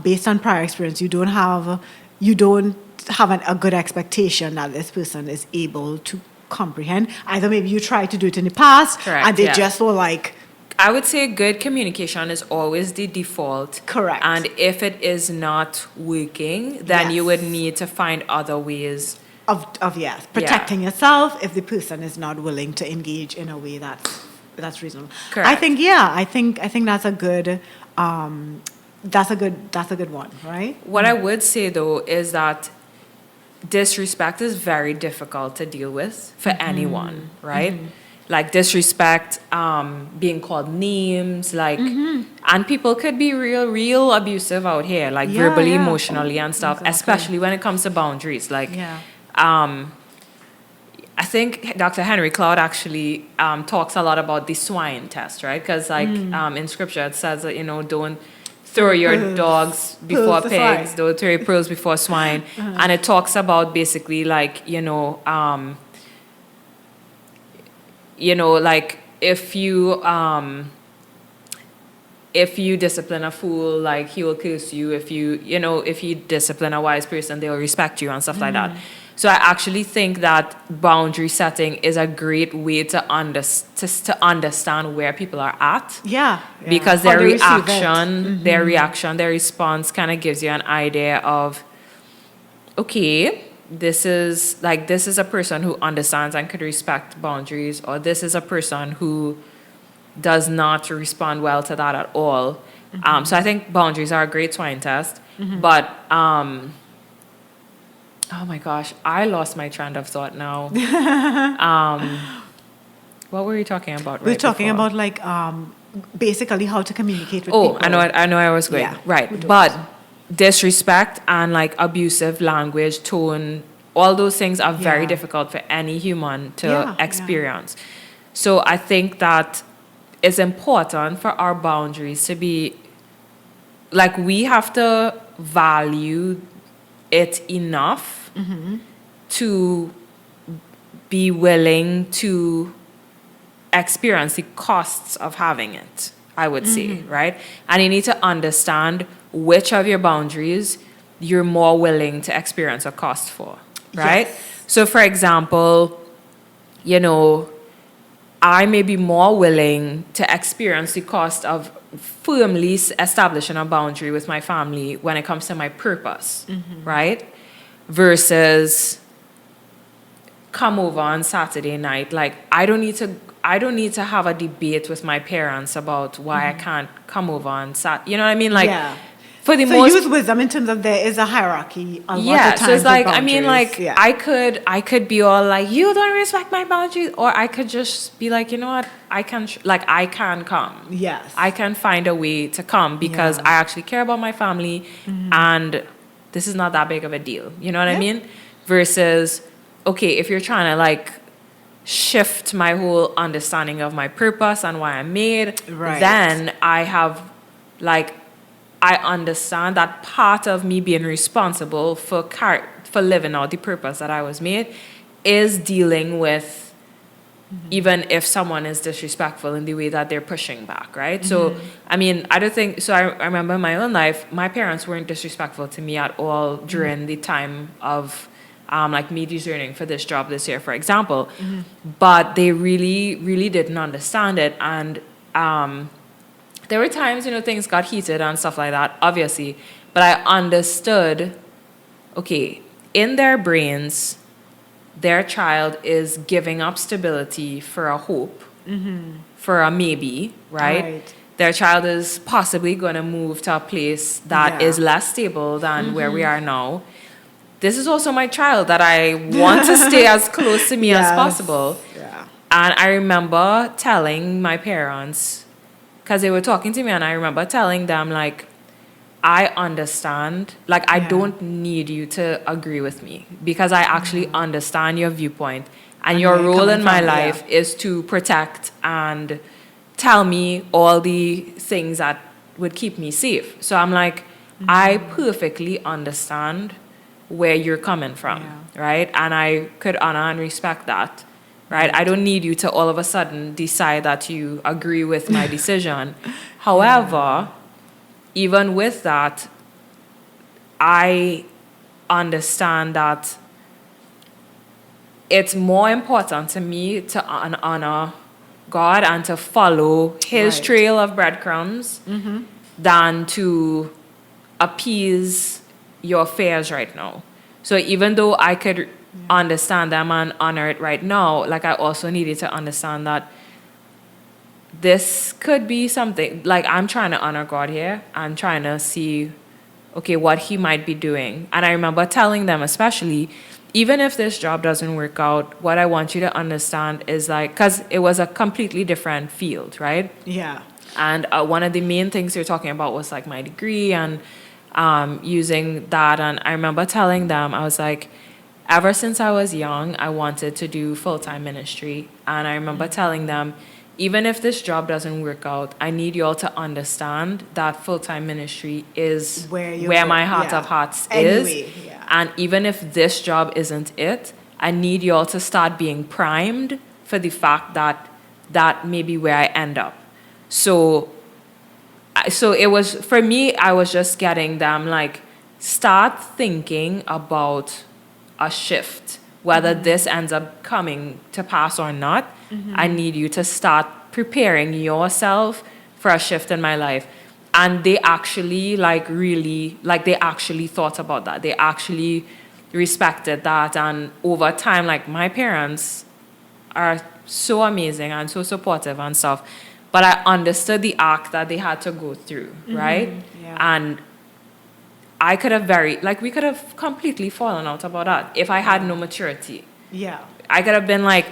based on prior experience, you don't have a good expectation that this person is able to comprehend. Either maybe you tried to do it in the past,
Correct,
and they
yeah.
just were like,
I would say good communication is always the default.
Correct.
And if it is not working, then you
Yes.
would need to find other ways.
of yes, protecting yourself if the person is not willing to engage in a way that's reasonable.
Correct.
I think that's a good that's a good one, right?
What I would say though is that disrespect is very difficult to deal with for anyone, right? Like disrespect, being called names, like, and people could be real abusive out here, like
Yeah,
verbally,
yeah.
emotionally, and stuff.
Exactly.
Especially when it comes to boundaries. Like, I think Dr. Henry Cloud actually talks a lot about the swine test, right? Because like in scripture it says that don't throw your dogs before
to
pigs,
swine.
don't throw your pearls before swine, and it talks about basically like like if you discipline a fool, like he will curse you. If you discipline a wise person, they will respect you and stuff like that. So I actually think that boundary setting is a great way to understand where people are at.
Yeah.
Because
How
their
they receive it.
reaction, their response kind of gives you an idea of, okay, this is a person who understands and could respect boundaries, or this is a person who does not respond well to that at all. So I think boundaries are a great swine test. But, oh my gosh, I lost my trend of thought now. What were we talking about
We're talking about like basically how to communicate with
Oh,
people.
I know I was going.
Yeah,
Right.
who
But
don't.
disrespect and like abusive language, tone, all those things are very
Yeah.
difficult for any human to
Yeah, yeah.
experience. So I think that it's important for our boundaries to be like we have to value it enough to be willing to experience the costs of having it, I would say, right? And you need to understand which of your boundaries you're more willing to experience a cost for, right?
Yes.
So, for example, I may be more willing to experience the cost of firmly establishing a boundary with my family when it comes to my purpose, right? Versus come over on Saturday night. Like I don't need to have a debate with my parents about why I can't come over on Saturday. You know what I mean? Like
Yeah.
for the
So
most
use wisdom in terms of there is a hierarchy a lot
yeah,
of times
so it's
with
like I mean,
boundaries.
like
Yeah.
I could be all like you don't respect my boundaries, or I could just be like, you know what, I can come.
Yes.
I can find a way to come because
Yeah.
I actually care about my family, and this is not that big of a deal. You know what I
Yeah.
mean? Versus, okay, if you're trying to like shift my whole understanding of my purpose and why I'm made,
Right.
then I have like I understand that part of me being responsible for living out the purpose that I was made is dealing with even if someone is disrespectful in the way that they're pushing back, right? So, I mean, I don't think, so I remember in my own life, my parents weren't disrespectful to me at all during the time of like me discerning for this job this year, for example. But they really, really didn't understand it. And there were times, things got heated and stuff like that, obviously. But I understood, okay, in their brains, their child is giving up stability for a hope, for a maybe, right? Their child is possibly going to move to a place that is less stable than where we are now. This is also my child that I want to stay as close to me as
Yes.
possible.
Yeah.
And I remember telling my parents, because they were talking to me, and I remember telling them, like, I understand, like, I don't need you to agree with me because I actually understand your viewpoint. And your
where you're
role in
coming
my
from,
life is to protect and tell me all the things that would keep me safe. So I'm like, I perfectly understand where you're coming from, right? And I could honor and respect that, right? I don't need you to all of a sudden decide that you agree with my decision. However, even with that, I understand that it's more important to me to honor God and to follow his
Right.
trail of breadcrumbs than to appease your fears right now. So even though I could understand them and honor it right now, like I also needed to understand that this could be something, like I'm trying to honor God here and trying to see, okay, what he might be doing. And I remember telling them, especially, even if this job doesn't work out, what I want you to understand is like, because it was a completely different field, right?
Yeah.
And one of the main things you're talking about was like my degree and using that. And I remember telling them, I was like, ever since I was young, I wanted to do full-time ministry. And I remember telling them, even if this job doesn't work out, I need you all to understand that full-time ministry is where my heart of hearts is.
Yeah.
And even if this job isn't it, I need you all to start being primed for the fact that that may be where I end up. So it was, for me, I was just getting them like, start thinking about a shift, whether this ends up coming to pass or not. I need you to start preparing yourself for a shift in my life. And they actually they actually thought about that. They actually respected that. And over time, like my parents are so amazing and so supportive and stuff. but I understood the arc that they had to go through, right?
Yeah.
And I could have we could have completely fallen out about that if I had no maturity.
Yeah.
I could have been like,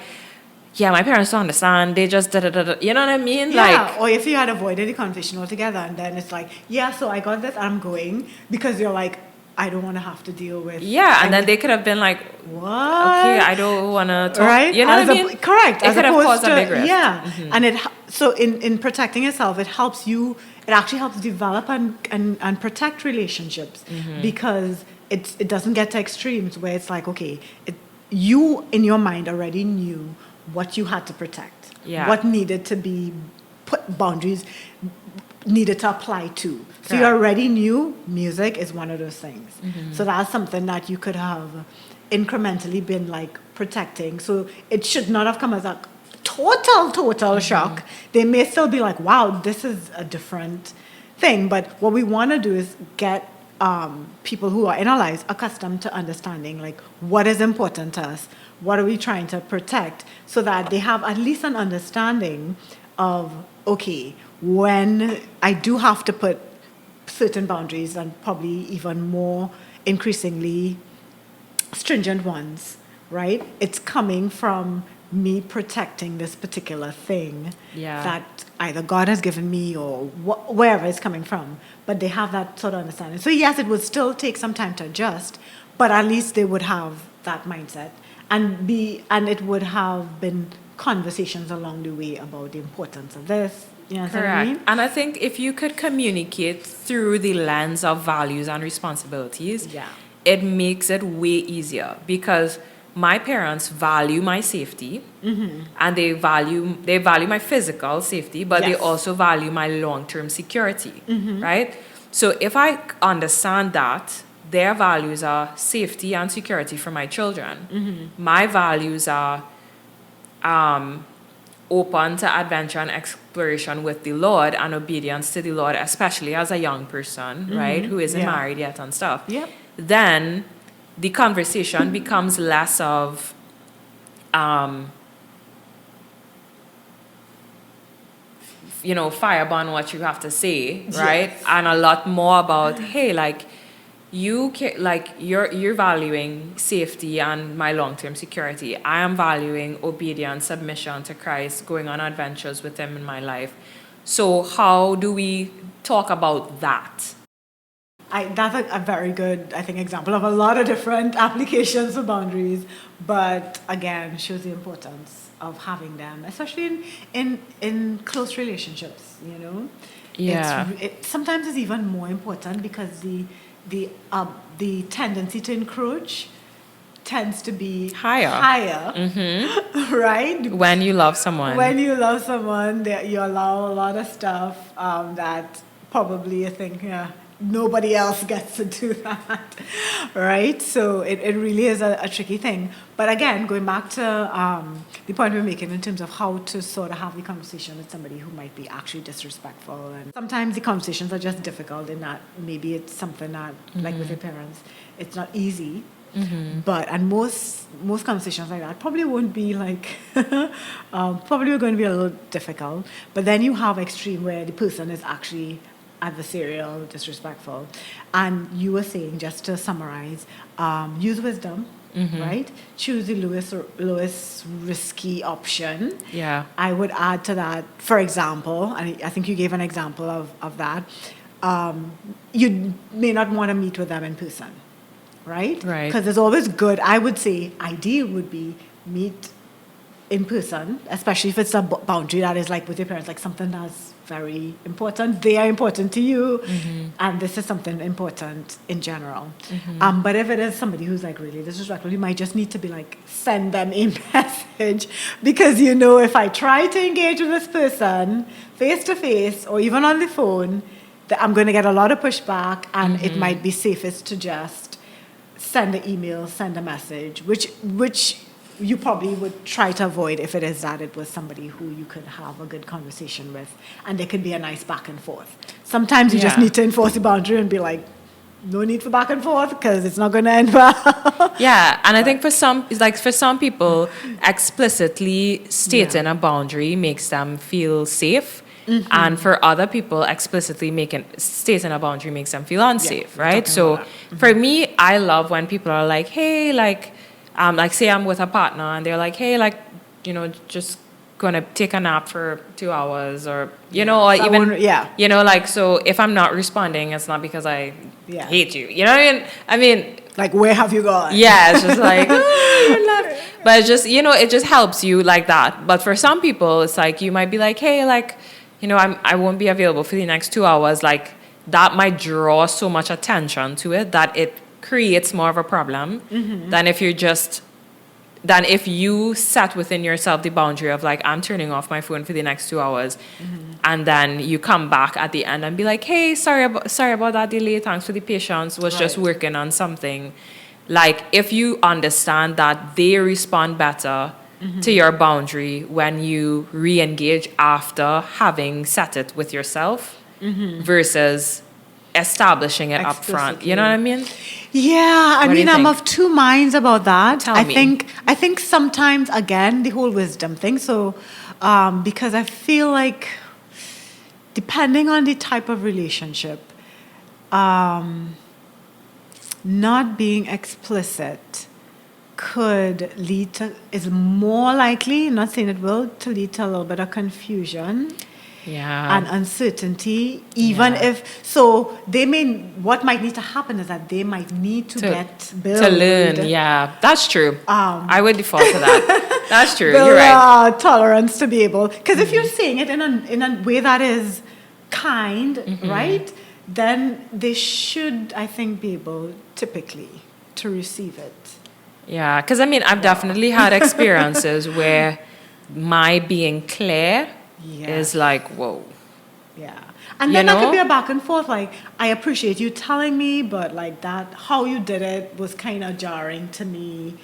yeah, my parents don't understand. They just da-da-da-da. You know what I mean?
Yeah, or if you had avoided the conversation altogether, and then it's like, yeah, so I got this, I'm going, because you're like, I don't want to have to deal with.
Yeah, and then they could have been like,
what?
Okay, I don't want to talk.
Right?
You know what I mean?
Correct.
It could have caused a big rift.
Yeah, and so in protecting yourself, it helps you. It actually helps develop and protect relationships because it doesn't get to extremes where it's like, okay, you in your mind already knew what you had to protect, what needed to be put, boundaries needed to apply to. So you already knew music is one of those things. So that's something that you could have incrementally been like protecting. So it should not have come as a total shock. They may still be like, wow, this is a different thing. But what we want to do is get people who are in our lives accustomed to understanding like what is important to us, what are we trying to protect, so that they have at least an understanding of, okay, when I do have to put certain boundaries, and probably even more increasingly stringent ones, right? It's coming from me protecting this particular thing that either God has given me or wherever it's coming from. But they have that sort of understanding. So yes, it would still take some time to adjust, but at least they would have that mindset and it would have been conversations along the way about the importance of this. You know what I mean?
And I think if you could communicate through the lens of values and responsibilities, it makes it way easier, because my parents value my safety and they value my physical safety, but they also value my long-term security, right? So if I understand that their values are safety and security for my children, my values are open to adventure and exploration with the Lord and obedience to the Lord, especially as a young person, right, who isn't married yet and stuff, then the conversation becomes less of fireburn what you have to say, right? And a lot more about, hey, like, you're valuing safety and my long-term security. I am valuing obedience, submission to Christ, going on adventures with him in my life. So how do we talk about that?
That's a very good, I think, example of a lot of different applications of boundaries, but again, shows the importance of having them, especially in close relationships, you know? Sometimes it's even more important because the tendency to encroach tends to be higher, right?
When you love someone.
You allow a lot of stuff that probably you think, nobody else gets to do that, right? So it really is a tricky thing. But again, going back to the point we're making in terms of how to sort of have the conversation with somebody who might be actually disrespectful. And sometimes the conversations are just difficult in that maybe it's something that, like with your parents, it's not easy. And most conversations like that probably won't be like, probably are going to be a little difficult. But then you have extreme where the person is actually adversarial, disrespectful. And you were saying, just to summarize, use wisdom, right? Choose the lowest risky option.
Yeah.
I would add to that, for example, and I think you gave an example of that, you may not want to meet with them in person, right?
Right.
Because it's always good, I would say, ideal would be meet in person, especially if it's a boundary that is like with your parents, like something that's very important. They are important to you, and this is something important in general. But if it is somebody who's like really disrespectful, you might just need to be like, send them a message, because if I try to engage with this person face to face or even on the phone, that I'm going to get a lot of pushback, and it might be safest to just send an email, send a message, which you probably would try to avoid if it is that it was somebody who you could have a good conversation with, and there could be a nice back and forth. Sometimes you just need to enforce the boundary and be like, no need for back and forth, because it's not going to end well.
And I think for some people, explicitly stating a boundary makes them feel safe. And for other people, explicitly stating a boundary makes them feel unsafe, right? So for me, I love when people are like, hey, like say I'm with a partner and they're like, hey, like, just gonna take a nap for 2 hours, or or
So
even like, so if I'm not responding, it's not because I hate you, you know what I mean?
Like, where have you gone?
Yeah, it's just like, but it's just, it just helps you like that. But for some people, it's like, you might be like, hey, like, I won't be available for the next 2 hours. Like, that might draw so much attention to it that it creates more of a problem than if you set within yourself the boundary of like, I'm turning off my phone for the next 2 hours, and then you come back at the end and be like, hey, sorry about that delay, thanks for the patience, was just working on something. Like, if you understand that they respond better to your boundary when you re-engage after having set it with yourself versus establishing it up front. You know what I mean?
Yeah, I mean, I'm of two minds about that.
Tell me.
I think sometimes, again, the whole wisdom thing. So, because I feel like, depending on the type of relationship, not being explicit is more likely, not saying it will, to lead to a little bit of confusion. And uncertainty, even if, so what might need to happen is that they might need to
learn. Yeah, that's true. I would default to that. That's true.
Build
You're right.
Tolerance to be able, because if you're saying it in a way that is kind, right, then they should, I think, be able typically to receive it.
Yeah, because I've definitely had experiences where my being clear is like, whoa.
Yeah. And then that could be a back and forth. Like, I appreciate you telling me, but like that, how you did it was kind of jarring to me.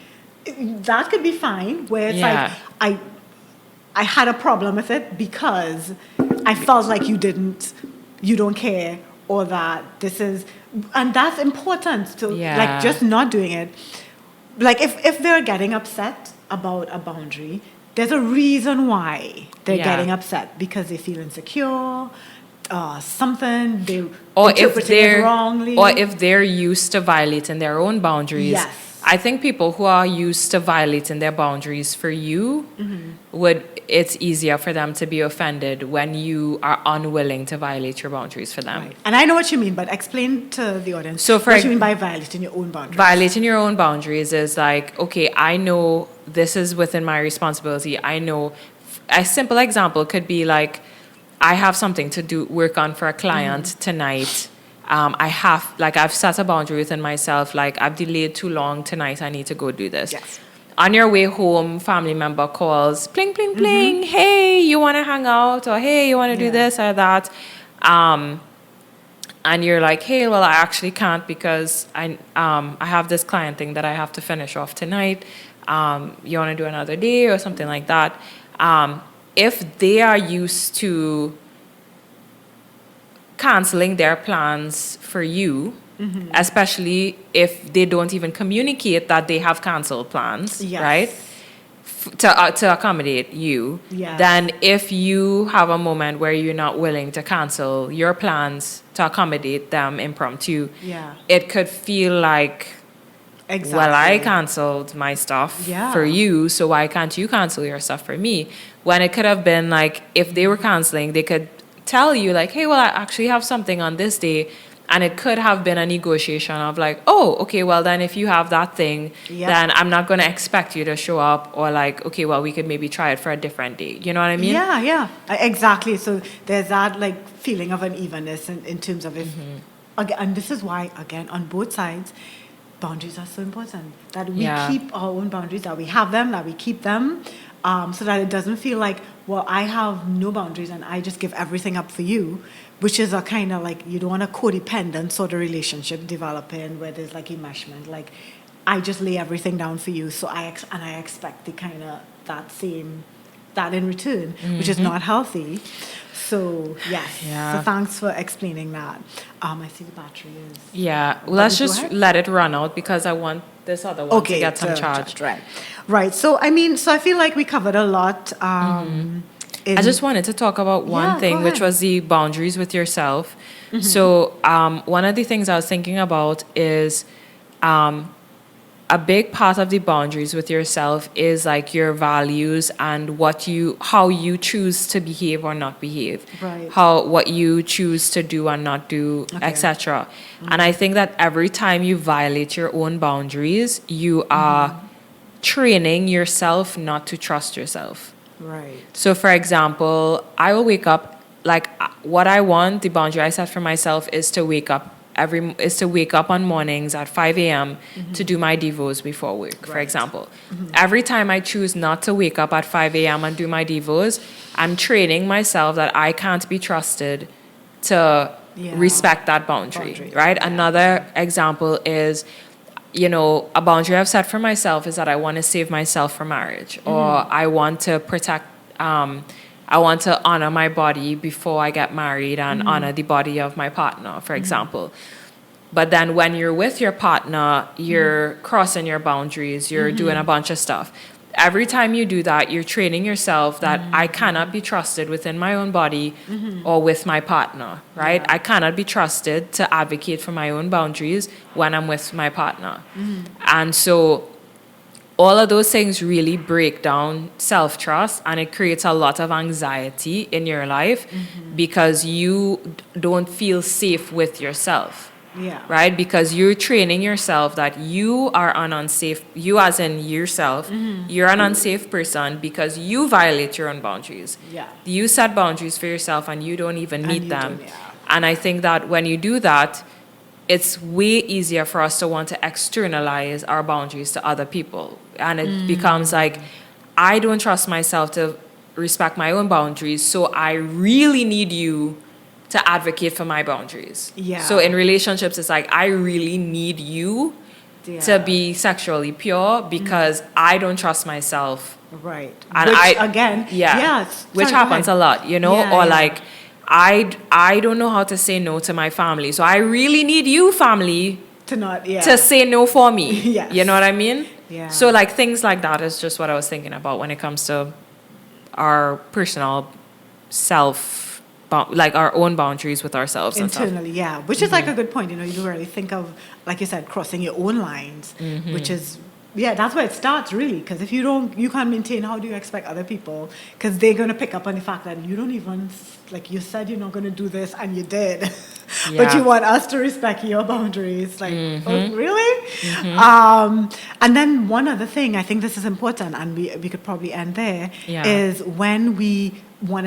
That could be fine, where it's like, I had a problem with it because I felt like you don't care, or that and that's important to like just not doing it. Like, if they're getting upset about a boundary, there's a reason why they're getting upset, because they feel insecure, something, they interpreting it wrongly.
Or if they're used to violating their own boundaries.
Yes.
I think people who are used to violating their boundaries for you, it's easier for them to be offended when you are unwilling to violate your boundaries for them.
Right. And I know what you mean, but explain to the audience what you mean by violating your own boundaries.
Violating your own boundaries is like, okay, I know this is within my responsibility. I know a simple example could be like, I have something to work on for a client tonight. I've set a boundary within myself, like, I've delayed too long tonight, I need to go do this.
Yes.
On your way home, family member calls, pling, pling, pling, hey, you want to hang out? Or hey, you want to do this or that? And you're like, hey, well, I actually can't because I have this client thing that I have to finish off tonight. You want to do another day or something like that? If they are used to canceling their plans for you, especially if they don't even communicate that they have canceled plans, right? To accommodate you, then if you have a moment where you're not willing to cancel your plans to accommodate them impromptu, it could feel like, well, I canceled my stuff for you, so why can't you cancel your stuff for me? When it could have been like, if they were canceling, they could tell you like, hey, well, I actually have something on this day. And it could have been a negotiation of like, oh, okay, well, then if you have that thing, then I'm not going to expect you to show up. Or like, okay, well, we could maybe try it for a different day. You know what I mean?
Yeah, exactly. So there's that like feeling of unevenness in terms of if, again, and this is why, again, on both sides, boundaries are so important. That we keep our own boundaries, that we have them, that we keep them, so that it doesn't feel like, well, I have no boundaries and I just give everything up for you, which is a kind of like, you don't want a codependent sort of relationship developing where there's like enmeshment, like I just lay everything down for you, so I expect the kind of that in return, which is not healthy. So so thanks for explaining that. I see the battery is.
Yeah, well, let's just let it run out because I want this other one to get some charge.
Right. So I feel like we covered a lot.
I just wanted to talk about one
Yeah,
thing,
go
which
ahead.
was the boundaries with yourself. So one of the things I was thinking about is a big part of the boundaries with yourself is like your values and how you choose to behave or not behave,
Right.
what you choose to do and not do,
Okay.
etc. And I think that every time you violate your own boundaries, you are training yourself not to trust yourself.
Right.
So, for example, I will wake up like what I want. The boundary I set for myself is to wake up on mornings at 5 a.m. to do my devos before work. For
Right.
example, every time I choose not to wake up at 5 a.m. and do my devos, I'm training myself that I can't be trusted to
Yeah.
respect that boundary. Right?
Yeah.
Another example is, a boundary I've set for myself is that I want to save myself for marriage, or I want to protect, I want to honor my body before I get married and honor the body of my partner, for example. But then when you're with your partner, you're crossing your boundaries, you're doing a bunch of stuff. Every time you do that, you're training yourself that I cannot be trusted within my own body or with my partner, right?
Yeah.
I cannot be trusted to advocate for my own boundaries when I'm with my partner. And so all of those things really break down self-trust, and it creates a lot of anxiety in your life because you don't feel safe with yourself.
Yeah.
Right? Because you're training yourself that you are an unsafe, you as in yourself, you're an unsafe person because you violate your own boundaries.
Yeah.
You set boundaries for yourself and you don't even meet
you
them.
don't, yeah.
And I think that when you do that, it's way easier for us to want to externalize our boundaries to other people. And it becomes like, I don't trust myself to respect my own boundaries, so I really need you to advocate for my boundaries.
Yeah.
So in relationships, it's like, I really need you
Yeah.
to be sexually pure because I don't trust myself.
Right.
And
Which, again,
yeah, which
sorry, go
happens
ahead.
a lot,
Yeah,
or
yeah.
like, I don't know how to say no to my family. So I really need you, family,
To not, yeah.
to say no for me.
Yes.
You know what I mean?
Yeah.
So like things like that is just what I was thinking about when it comes to our personal like our own boundaries with ourselves and stuff.
Internally, yeah. Which is like a good point. You don't really think of, like you said, crossing your own lines, which is, that's where it starts really. Because if you can't maintain, how do you expect other people? Because they're going to pick up on the fact that you don't even, like you said, you're not going to do this and you did. But
Yeah.
you want us to respect your boundaries. Like, oh, really? And then one other thing, I think this is important, and we could probably end there,
Yeah.
is one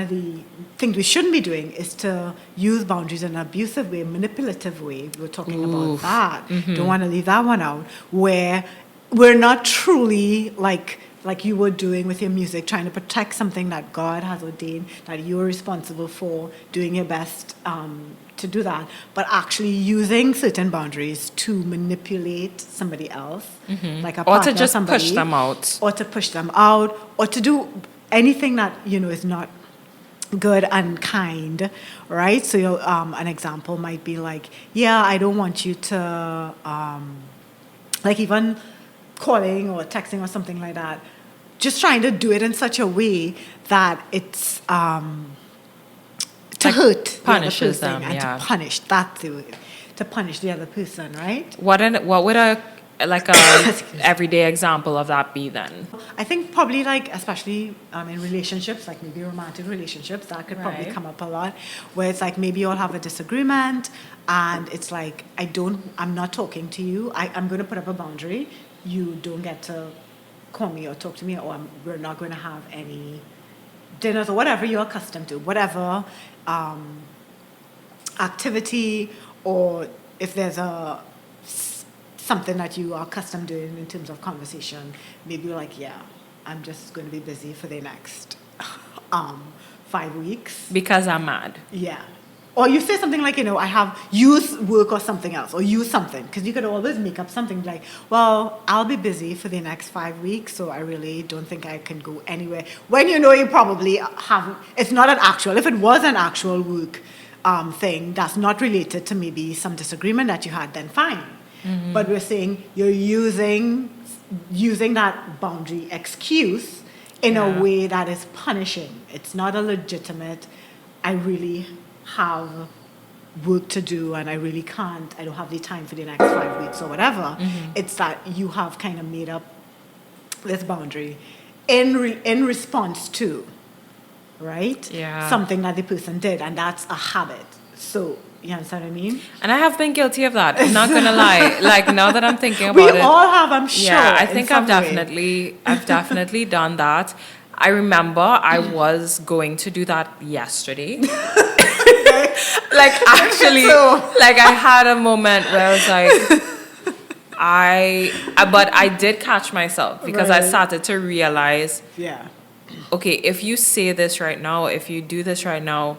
of the things we shouldn't be doing is to use boundaries in an abusive way, manipulative way. We were talking about that. Don't want to leave that one out. Where we're not truly like you were doing with your music, trying to protect something that God has ordained, that you're responsible for, doing your best to do that, but actually using certain boundaries to manipulate somebody else, like a
Or
partner,
to just
somebody,
push them out.
or to push them out, or to do anything that is not good and kind, right? So an example might be like, I don't want you to like even calling or texting or something like that, just trying to do it in such a way that it's to
Like
hurt the other
punishes
person
them,
and
yeah.
to punish to punish the other person, right?
What would a everyday example of that be then?
I think probably like, especially in relationships, like maybe romantic relationships, that could probably
Right.
come up a lot, where it's like maybe you all have a disagreement and it's like, I'm not talking to you. I'm going to put up a boundary. You don't get to call me or talk to me, or we're not going to have any dinners or whatever you're accustomed to, whatever activity, or if there's something that you are accustomed doing in terms of conversation, maybe you're like, I'm just going to be busy for the next 5 weeks.
Because I'm mad.
Yeah. Or you say something like, I have use work or something else, or use something, because you could always make up something like, well, I'll be busy for the next 5 weeks, so I really don't think I can go anywhere. When you probably haven't, it's not an actual, if it was an actual work thing that's not related to maybe some disagreement that you had, then fine. But we're saying you're using that boundary excuse in a
Yeah.
way that is punishing. It's not a legitimate, I really have work to do and I really can't, I don't have the time for the next 5 weeks or whatever. It's that you have kind of made up this boundary in response to, right?
Yeah.
Something that the person did, and that's a habit. So, you understand what I mean?
And I have been guilty of that. I'm not gonna lie. Like now that I'm thinking
We
about it,
all have, I'm sure.
yeah, I
in
think
some
I've
way.
definitely done that. I remember I was going to do that yesterday. Like actually, like I had a moment where I was like, but I did catch myself because I
Right.
started to realize,
Yeah.
okay, if you say this right now, if you do this right now,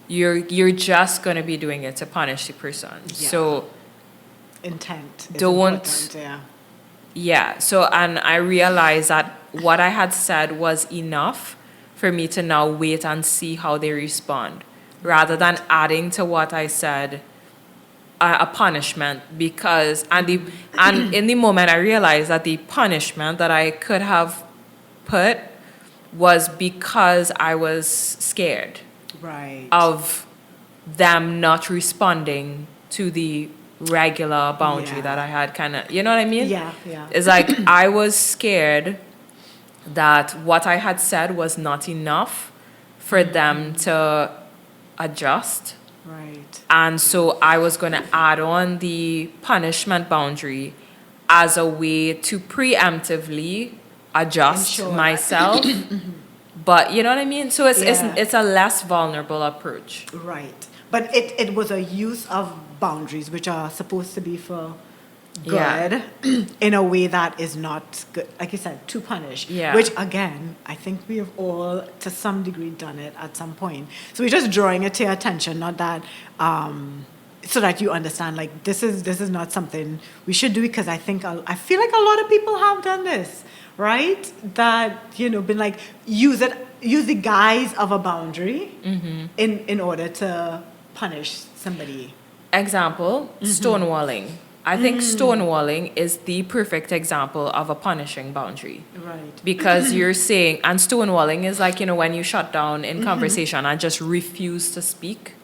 you're just gonna be doing it to punish the person.
Yeah.
So
Intent. Is
Don't-
important, yeah.
yeah, so and I realized that what I had said was enough for me to now wait and see how they respond, rather than adding to what I said a punishment and in the moment I realized that the punishment that I could have put was because I was scared
Right.
of them not responding to the regular boundary
Yeah.
that I had kind of, you know what I mean?
Yeah, yeah.
It's like I was scared that what I had said was not enough for them to adjust.
Right.
And so I was going to add on the punishment boundary as a way to preemptively adjust
Ensure that-
myself. But you know what I mean? So
Yeah.
it's a less vulnerable approach.
Right. But it was a use of boundaries, which are supposed to be for
Yeah.
good, in a way that is not good, like you said, to punish.
Yeah.
Which, again, I think we have all, to some degree, done it at some point. So we're just drawing it to your attention, not that, so that you understand, like, this is not something we should do, because I feel like a lot of people have done this, right? That, been like, use the guise of a boundary in order to punish somebody.
Example, stonewalling. I think stonewalling is the perfect example of a punishing boundary.
Right.
Because you're saying, and stonewalling is like, when you shut down in conversation and just refuse to speak.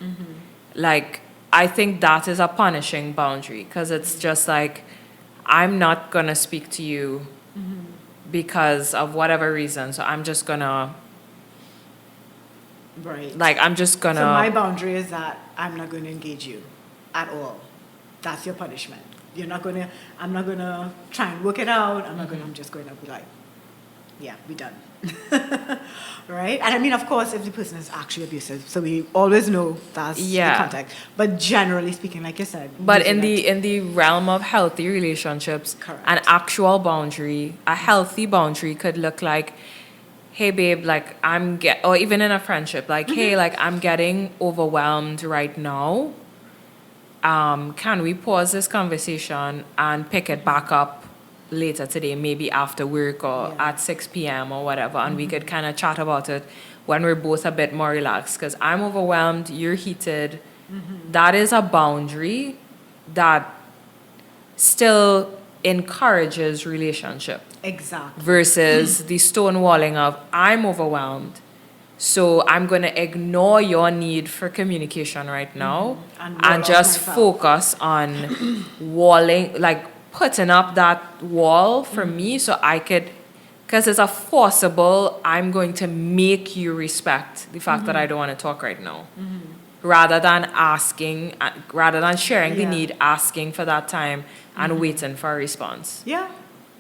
Like, I think that is a punishing boundary, because it's just like, I'm not going to speak to you because of whatever reason. So I'm just going to,
Right.
like, I'm just going
So my
to,
boundary is that I'm not going to engage you at all. That's your punishment. I'm not going to try and work it out. I'm just going to be like, yeah, we done. Right? And I mean, of course, if the person is actually abusive, so we always know that's
Yeah.
the context. But generally speaking, like you said.
but in
using
the realm of healthy relationships,
Correct.
an actual boundary, a healthy boundary could look like, hey babe, like or even in a friendship, like, hey, like I'm getting overwhelmed right now. Can we pause this conversation and pick it back up later today, maybe after work or
Yeah.
at 6 p.m. or whatever, and we could kind of chat about it when we're both a bit more relaxed, because I'm overwhelmed, you're heated. That is a boundary that still encourages relationship
Exactly.
versus the stonewalling of I'm overwhelmed, so I'm going to ignore your need for communication right now
And wall
and
off
just
myself.
focus on walling, like putting up that wall for me so I could, because it's a forcible, I'm going to make you respect the fact that I don't want to talk right now. Rather than sharing the
Yeah.
need, asking for that time and waiting for a response.
Yeah,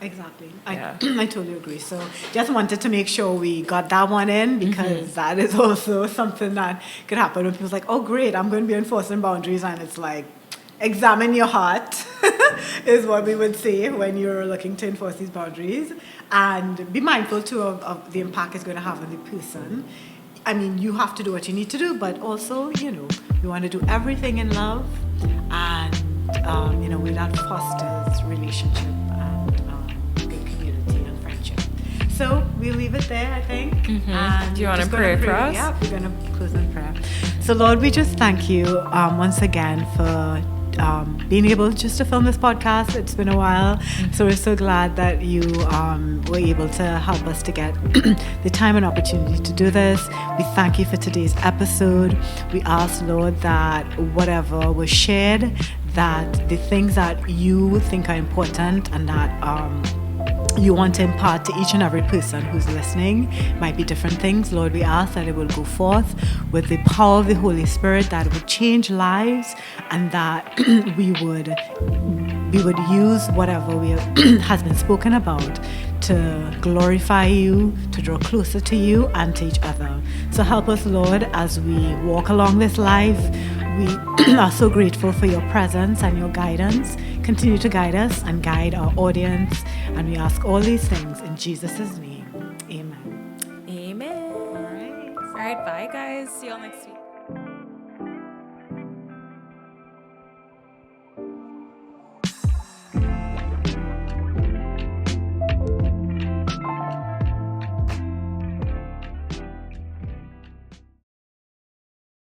exactly.
Yeah.
I totally agree. So just wanted to make sure we got that one in, because that is also something that could happen when people's like, oh, great, I'm going to be enforcing boundaries. And it's like, examine your heart is what we would say when you're looking to enforce these boundaries. And be mindful, too, of the impact it's going to have on the person. I mean, you have to do what you need to do, but also, you want to do everything in love and, in a way that fosters relationship and good community and friendship. So we'll leave it there, I think. And
Do you want to
just gonna
pray for us?
Yeah, we're going to close in prayer. So, Lord, we just thank you once again for being able just to film this podcast. It's been a while, so we're so glad that you were able to help us to get the time and opportunity to do this. We thank you for today's episode. We ask, Lord, that whatever was shared, that the things that you think are important and that you want to impart to each and every person who's listening, might be different things. Lord, we ask that it will go forth with the power of the Holy Spirit, that it would change lives, and that we would use whatever has been spoken about to glorify you, to draw closer to you and to each other. So help us, Lord, as we walk along this life. We are so grateful for your presence and your guidance. Continue to guide us and guide our audience. And we ask all these things in Jesus' name. Amen.
Amen. All right, bye guys. See you all next week.